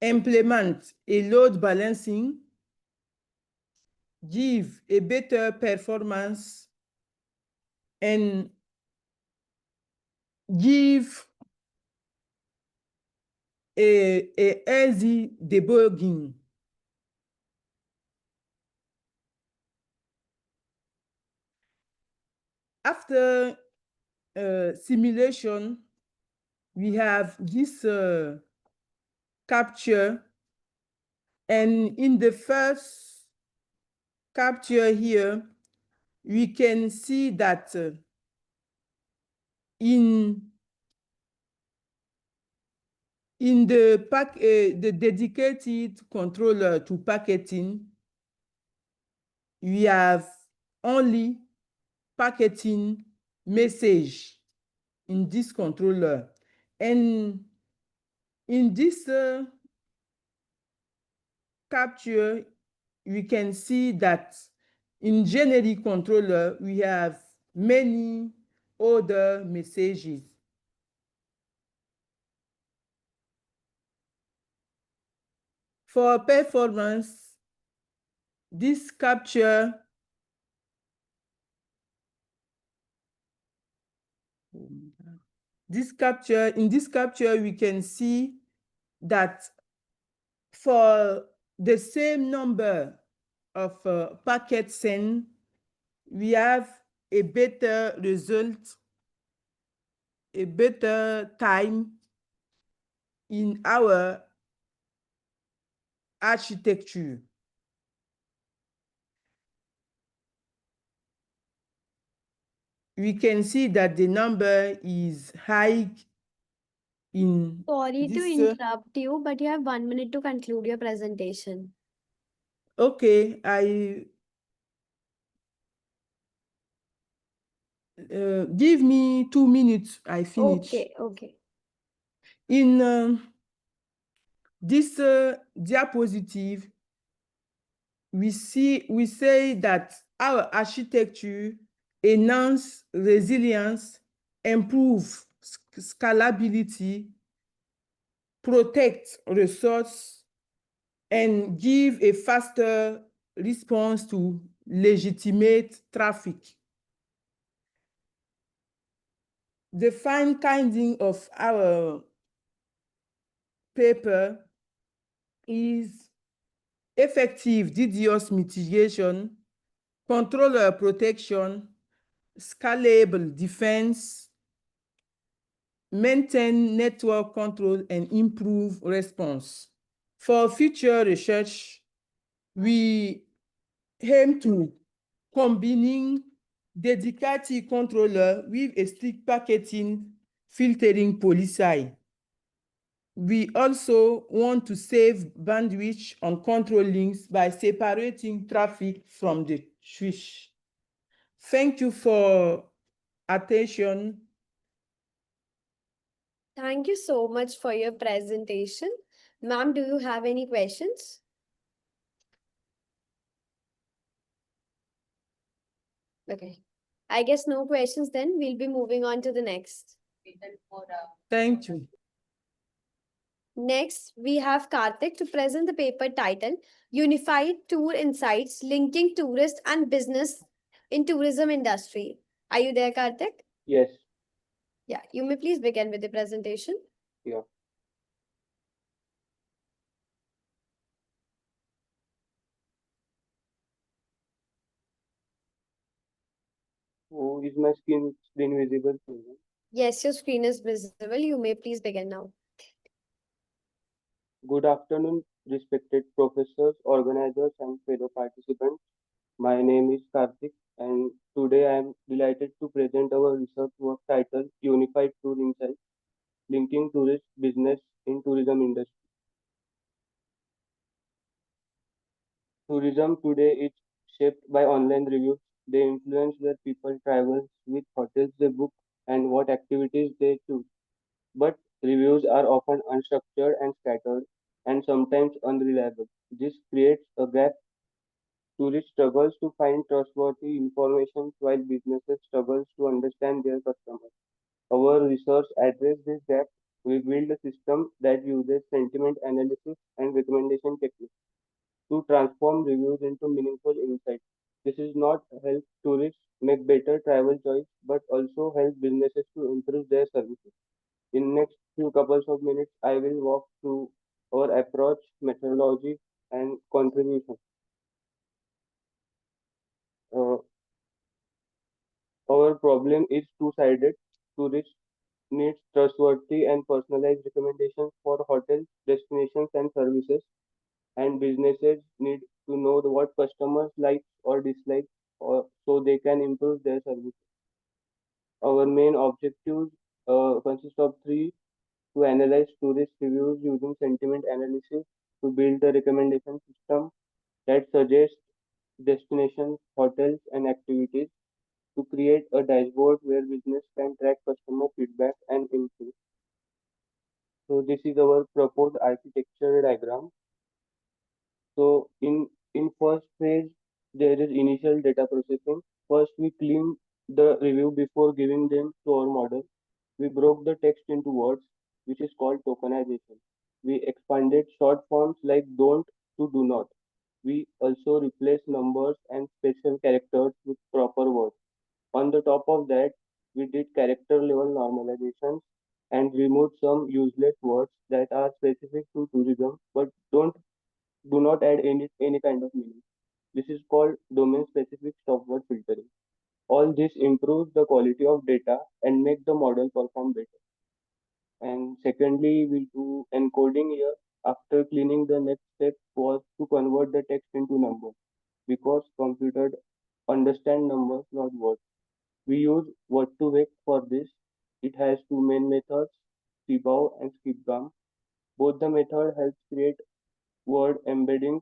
implement a load balancing, give a better performance, and give a easy debugging. After simulation, we have this capture, and in the first capture here, we can see that in the dedicated controller to packaging, we have only packaging message in this controller. And in this capture, we can see that in generic controller, we have many other messages. For performance, this capture in this capture, we can see that for the same number of packets sent, we have a better result, a better time in our architecture. We can see that the number is high in Sorry to this. interrupt you, but you have 1 minute to conclude your presentation. Okay, give me 2 minutes, I finish. Okay. In this diapositive, we say that our architecture enhance resilience, improve scalability, protect resource, and give a faster response to legitimate traffic. The fine finding of our paper is effective DDoS mitigation, controller protection, scalable defense, maintain network control, and improve response. For future research, we aim to combining dedicated controller with a strict packaging filtering policy. We also want to save bandwidth on control links by separating traffic from the switch. Thank you for attention. Thank you so much for your presentation. Ma'am, do you have any questions? Okay. I guess no questions then. We'll be moving on to the next. Thank you. Next, we have Karthik to present the paper titled Unified Tour Insights Linking Tourist and Business in Tourism Industry. Are you there, Karthik? Yes, Yeah, you may please begin with the presentation. yeah. Oh, is my screen visible? Yes, your screen is visible. You may please begin now. Good afternoon, respected professors, organizers, and fellow participants. My name is Karthik, and today I am delighted to present our research work titled Unified Tour Insights Linking Tourist Business in Tourism Industry. Tourism today is shaped by online reviews. They influence where people travel, which hotels they book, and what activities they choose. But reviews are often unstructured and scattered, and sometimes unreliable. This creates a gap. Tourists struggles to find trustworthy information while businesses struggles to understand their customers. Our research addresses this gap. We build a system that uses sentiment analysis and recommendation techniques to transform reviews into meaningful insights. This is not help tourists make better travel choice, but also help businesses to improve their services. In next few couples of minutes, I will walk through our approach, methodology, and contribution. Uh, our problem is two-sided. Tourists need trustworthy and personalized recommendations for hotels, destinations, and services, and businesses need to know what customers like or dislike, or so they can improve their service. Our main objectives consist of three: to analyze tourist reviews using sentiment analysis, to build a recommendation system that suggests destinations, hotels, and activities, to create a dashboard where business can track customer feedback and improve. So this is our proposed architecture diagram. So in first phase, there is initial data processing. First, we clean the review before giving them to our model. We broke the text into words, which is called tokenization. We expanded short forms like don't to do not. We also replaced numbers and special characters with proper words. On the top of that, we did character level normalizations and removed some useless words that are specific to tourism but do not add any kind of meaning. This is called domain specific stop word filtering. All this improves the quality of data and make the model perform better. And secondly, we do encoding here. After cleaning, the next step was to convert the text into numbers because computer understand numbers, not words. We use word to vec for this. It has two main methods, cbow and skipgram. Both the method helps create word embeddings,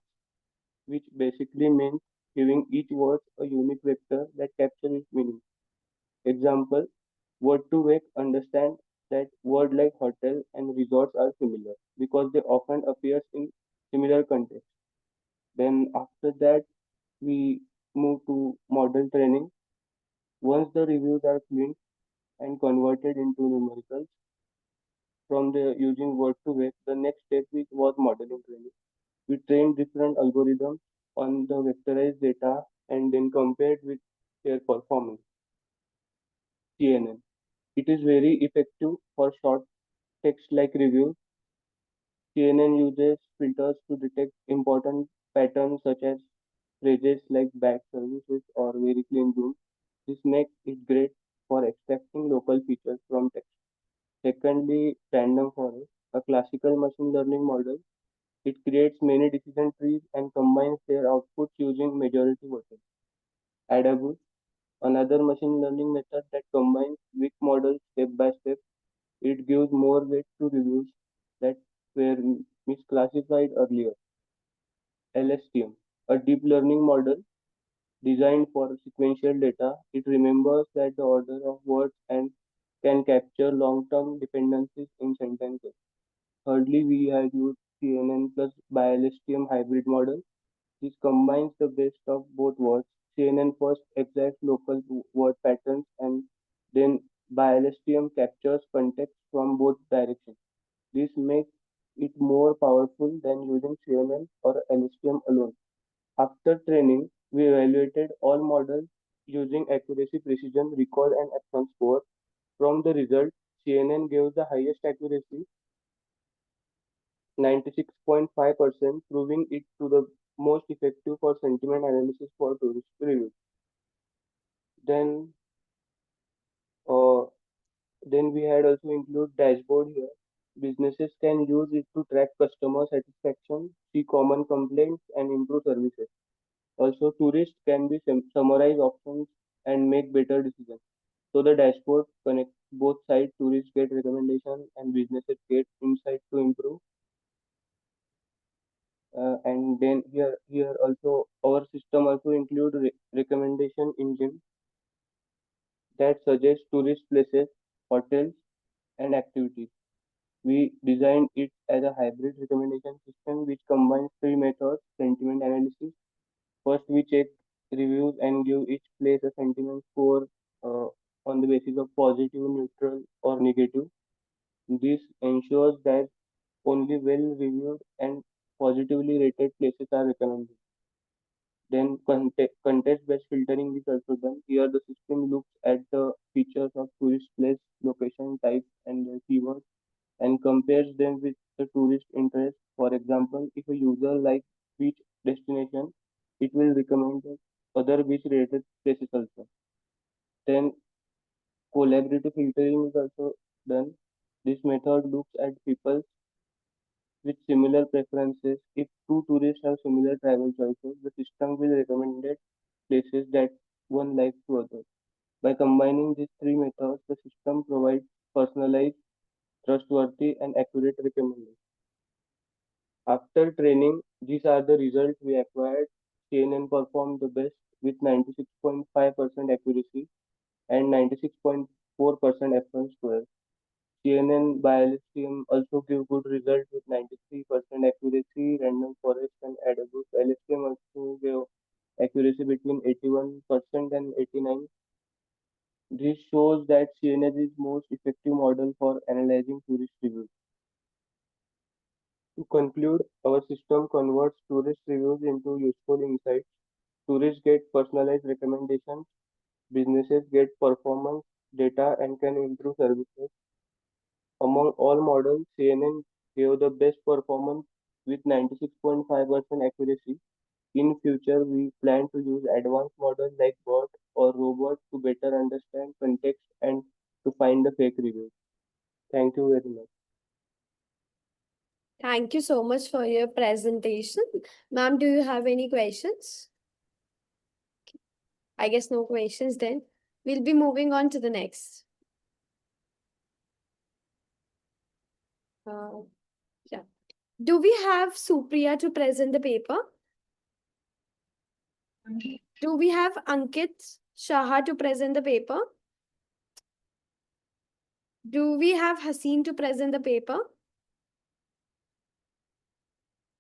which basically means giving each word a unique vector that captures its meaning. Example, word to vec understand that word like hotel and resorts are similar because they often appears in similar contexts. Then after that, we move to model training. Once the reviews are cleaned and converted into numericals from the using word to vec, the next step was modeling training. We trained different algorithms on the vectorized data and then compared with their performance. CNN. It is very effective for short text like reviews. CNN uses filters to detect important patterns such as phrases like bad services or very clean room. This makes it great for extracting local features from text. Secondly, random forest, a classical machine learning model. It creates many decision trees and combines their outputs using majority voting. Adabus, another machine learning method that combines weak models step by step. It gives more weight to reviews that were misclassified earlier. LSTM, a deep learning model designed for sequential data. It remembers that the order of words and can capture long-term dependencies in sentences. Thirdly, we have used CNN plus BiLSTM hybrid model. This combines the best of both worlds. CNN first extracts local word patterns and then BiLSTM captures context from both directions. This makes it more powerful than using CNN or LSTM alone. After training, we evaluated all models using accuracy, precision, recall, and action score. From the result, CNN gave the highest accuracy, 96.5%, proving it to the most effective for sentiment analysis for tourist reviews. Then, uh, then we had also include dashboard here. Businesses can use it to track customer satisfaction, see common complaints, and improve services. Also, tourists can be summarize options and make better decisions. So the dashboard connects both sides. Tourists get recommendation and businesses get insight to improve. And then here also our system also include recommendation engine that suggests tourist places, hotels, and activities. We designed it as a hybrid recommendation system which combines three methods: sentiment analysis. First, we check reviews and give each place a sentiment score uh, on the basis of positive, neutral, or negative. This ensures that only well-reviewed and positively rated places are recommended. Then contest-based filtering is also done. Here the system looks at the features of tourist place, location, type, and the keywords and compares them with the tourist interest. For example, if a user likes beach destination, it will recommend the other beach-related places also. Then collaborative filtering is also done. This method looks at people with similar preferences. If two tourists have similar travel choices, the system will recommend places that one likes to others. By combining these three methods, the system provides personalized, trustworthy, and accurate recommendations. After training, these are the results we acquired. CNN performed the best with 96.5% accuracy and 96.4% F1 square. CNN by LSTM also give good result with 93% accuracy, random forest and AWS. LSTM also gave accuracy between 81% and 89%. This shows that CNS is most effective model for analyzing tourist reviews. To conclude, our system converts tourist reviews into useful insights. Tourists get personalized recommendations, businesses get performance data and can improve services. Among all models, CNN gave the best performance with 96.5% accuracy. In future, we plan to use advanced models like bot or robot to better understand context and to find the fake reviews. Thank you very much. Thank you so much for your presentation. Ma'am, do you have any questions? I guess no questions then. We'll be moving on to the next. Yeah. Do we have Supriya to present the paper? Do we have Ankit Shaha to present the paper? Do we have Haseen to present the paper?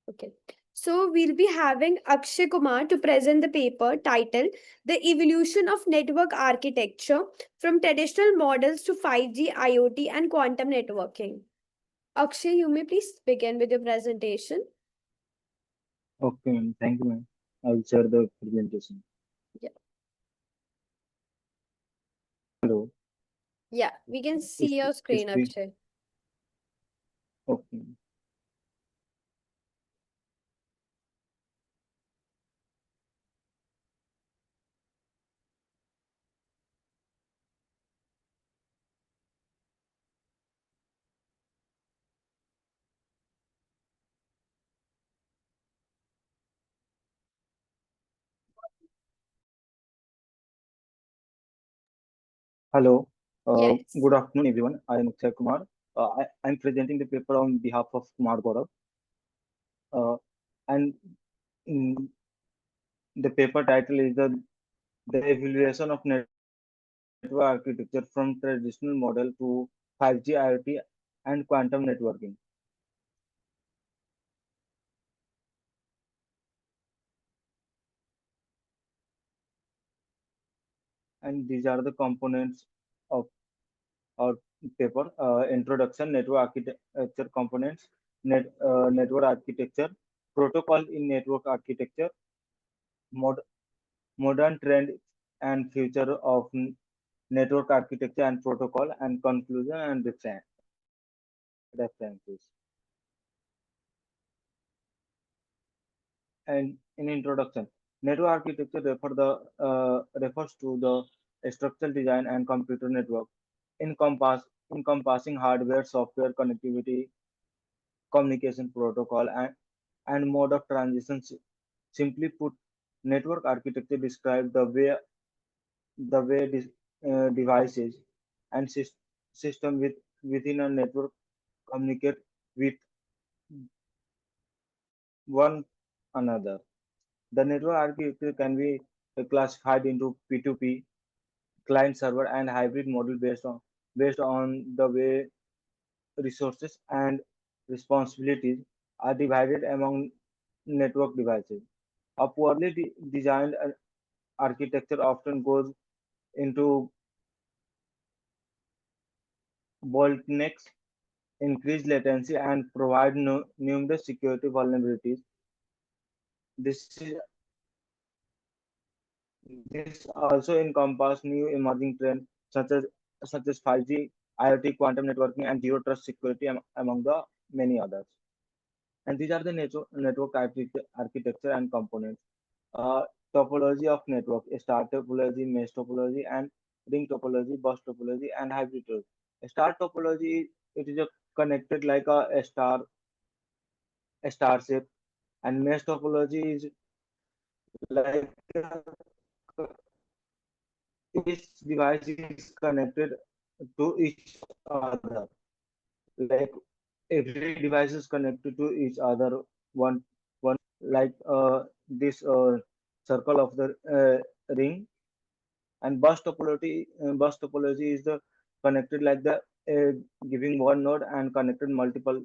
Okay. So we'll be having Akshay Kumar to present the paper titled The Evolution of Network Architecture from Traditional Models to 5G, IoT and Quantum Networking. Akshay, you may please begin with your presentation. Okay, ma'am. Thank you, ma'am. I'll share the presentation. Yeah. Hello. Yeah, we can Is see your screen, speak. Akshay. Okay. Hello. Yes. Good afternoon, everyone. I am Akshay Kumar. I'm presenting the paper on behalf of Kumar Gaurav. And mm, the paper title is the evaluation of network architecture from traditional model to 5G, IoT, and quantum networking. And these are the components of our paper. Introduction, network architecture components, network architecture, protocol in network architecture, mod, modern trend and future of network architecture and protocol, and conclusion and references. And in introduction, network architecture refers to the structural design and computer network encompassing hardware, software, connectivity, communication protocol, and mode of transition. Simply put, network architecture describes the way devices and system within a network communicate with one another. The network architecture can be classified into P2P, client server, and hybrid model based on the way resources and responsibilities are divided among network devices. A poorly designed architecture often goes into bottlenecks, increased latency, and provide numerous security vulnerabilities. This is this also encompasses new emerging trends such as 5G, IoT, quantum networking, and zero trust security among the many others. And these are the network architecture and components. Uh, Topology of network: star topology, mesh topology, and ring topology, bus topology, and hybrid topology. Star topology, it is a connected like a star shape, and mesh topology is like each device is connected to each other. Like every device is connected to each other. One like this circle of the ring. And bus topology is the connected like the giving one node and connected multiple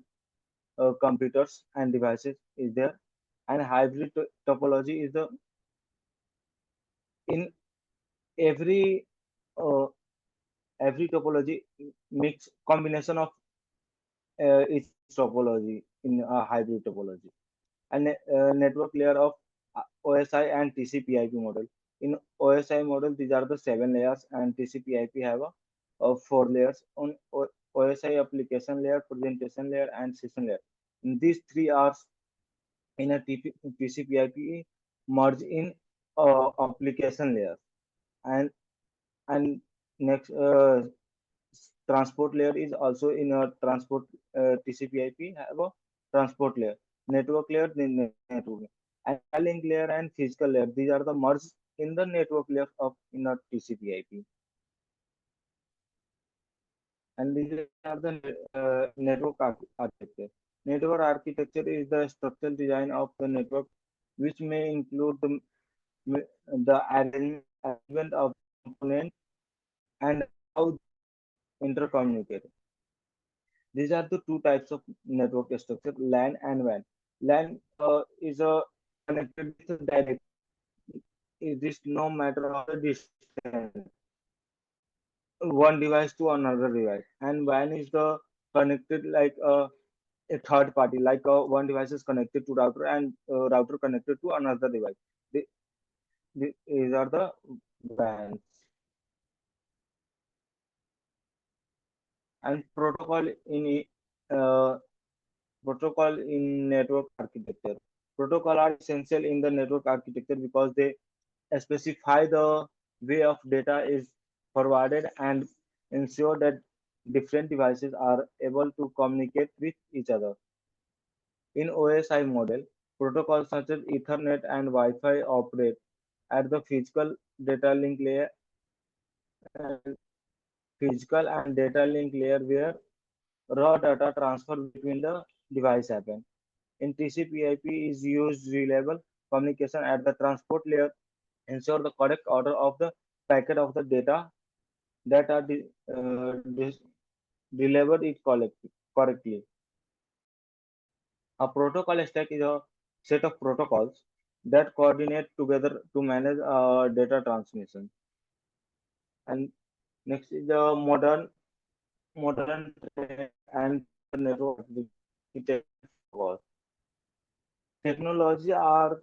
computers and devices is there. And hybrid topology is the in every uh, every topology mix combination of each topology in a hybrid topology. And network layer of OSI and TCP/IP model. In OSI model, these are the 7 layers, and TCP/IP have four layers. On OSI, application layer, presentation layer, and session layer. And these three are in a TCP/IP merge in application layer. And and next transport layer is also in a transport. TCP/IP have a transport layer, network layer, then network, and data link layer and physical layer. These are the merged in the network layer of in a TCP/IP. And these are the network architecture. Network architecture is the structural design of the network, which may include the arrangement of components and how intercommunicate. These are the two types of network structure: LAN and WAN. LAN is connected with directly. It is no matter of the distance, one device to another device. And WAN is the connected like a third party, like one device is connected to router and router connected to another device. The, these are the WANs. And uh, protocol in network architecture. Protocol are essential in the network architecture because they specify the way of data is forwarded and ensure that different devices are able to communicate with each other. In OSI model, protocols such as Ethernet and Wi-Fi operate at the data link layer and physical and data link layer where raw data transfer between the device happen. In TCP/IP is used reliable communication at the transport layer, ensure the correct order of the packet of the data that are delivered it correctly. A protocol stack is a set of protocols that coordinate together to manage data transmission. And next is the modern trend and future network architecture protocol. Technology are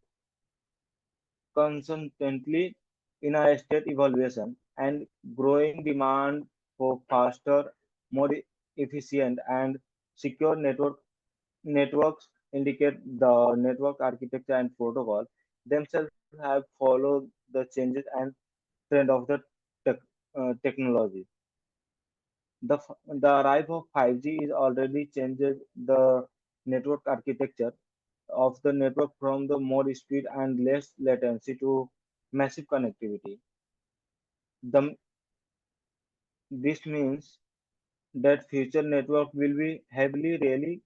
constantly in a state evaluation and growing demand for faster, more efficient and secure networks indicate the network architecture and protocol themselves have followed the changes and trend of the tech, technology. The arrival of 5G is already changes the network architecture of the network from the more speed and less latency to massive connectivity. The, this means that future network will be heavily really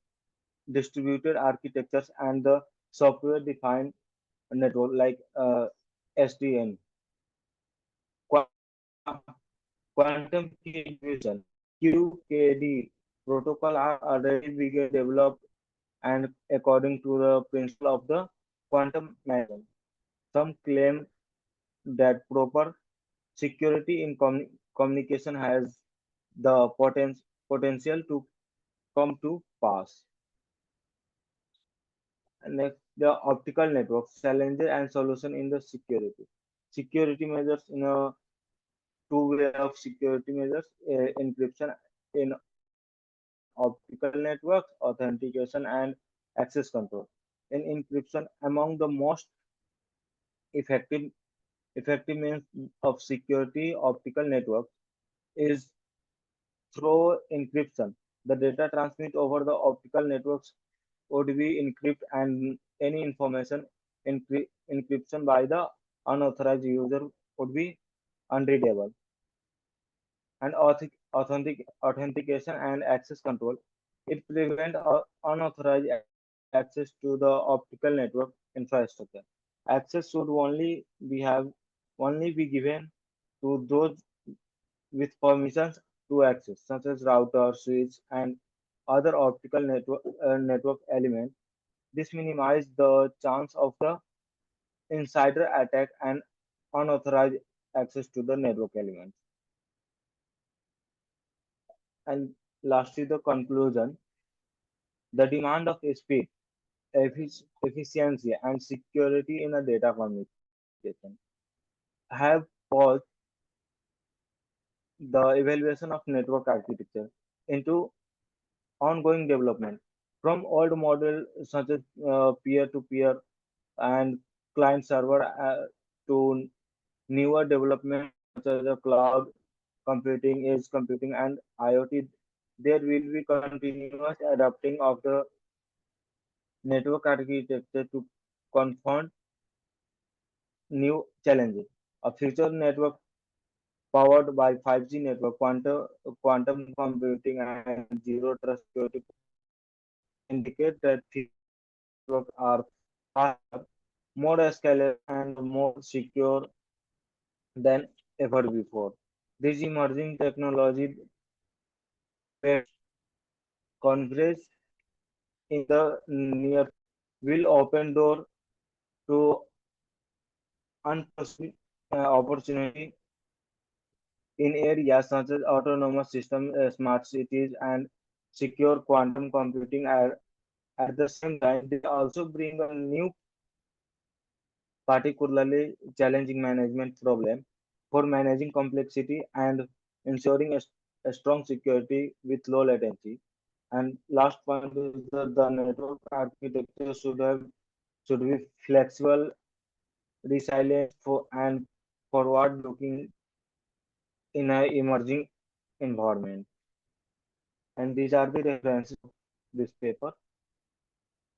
distributed architectures and the software defined network like SDN. Quantum key distribution QKD protocol are already being developed and according to the principle of the quantum mechanics. Some claim that proper security in communication has the potential to come to pass. Next, the optical networks, challenges and solution in the security. Security measures in a two-way of security measures, encryption in optical networks, authentication and access control. In encryption, among the most effective effective means of security optical network is through encryption. The data transmit over the optical networks would be encrypted and any information encryption by the unauthorized user would be unreadable. And authentication and access control. It prevents unauthorized access to the optical network infrastructure. Access should only be given to those with permissions to access, such as router, switch, and other optical network elements. This minimizes the chance of the insider attack and unauthorized access to the network elements. And lastly, the conclusion: the demand of speed, efficiency, and security in a data communication have caused the evaluation of network architecture into ongoing development. From old models such as peer-to-peer and client-server to newer developments such as cloud computing, edge computing, and IoT, there will be continuous adapting of the network architecture to confront new challenges. A future network powered by 5G network, quantum computing, and zero trust security indicate that future networks are faster, more scalable, and more secure than ever before. This emerging technology provides conference in the near will open door to unforeseen opportunity in areas such as autonomous systems, smart cities, and secure quantum computing. At the same time, they also bring a new, particularly challenging management problem for managing complexity and ensuring a strong security with low latency. And last point is that the network architecture should be flexible, resilient, and forward-looking in an emerging environment. And these are the references of this paper.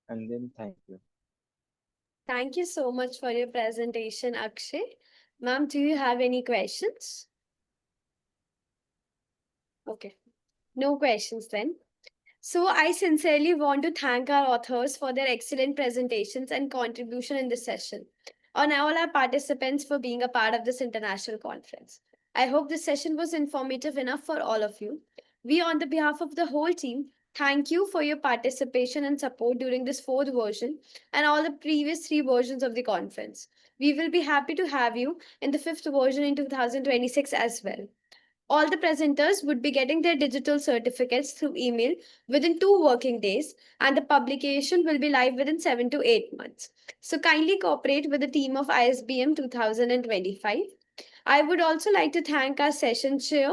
And then thank you. Thank you so much for your presentation, Akshay. Ma'am, do you have any questions? Okay, no questions then. So I sincerely want to thank our authors for their excellent presentations and contribution in this session, and all our participants for being a part of this international conference. I hope this session was informative enough for all of you. We, on the behalf of the whole team, thank you for your participation and support during this fourth version and all the previous three versions of the conference. We will be happy to have you in the fifth version in 2026 as well. All the presenters would be getting their digital certificates through email within 2 working days, and the publication will be live within 7 to 8 months. So kindly cooperate with the team of ISBM 2025. I would also like to thank our session chair,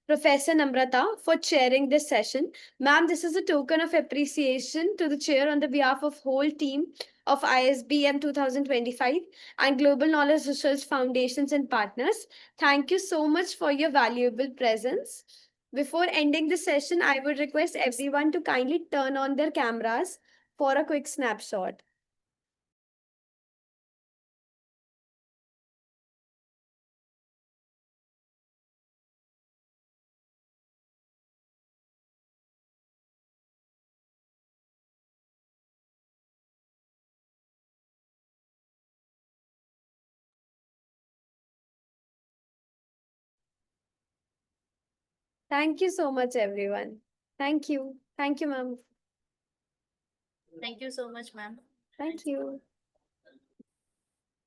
Professor Namrata, for chairing this session. Ma'am, this is a token of appreciation to the chair on the behalf of whole team of ISBM 2025 and Global Knowledge Research Foundations and partners. Thank you so much for your valuable presence. Before ending the session, I would request everyone to kindly turn on their cameras for a quick snapshot. Thank you so much, everyone. Thank you. Thank you, ma'am. Thank you so much, ma'am. Thank you.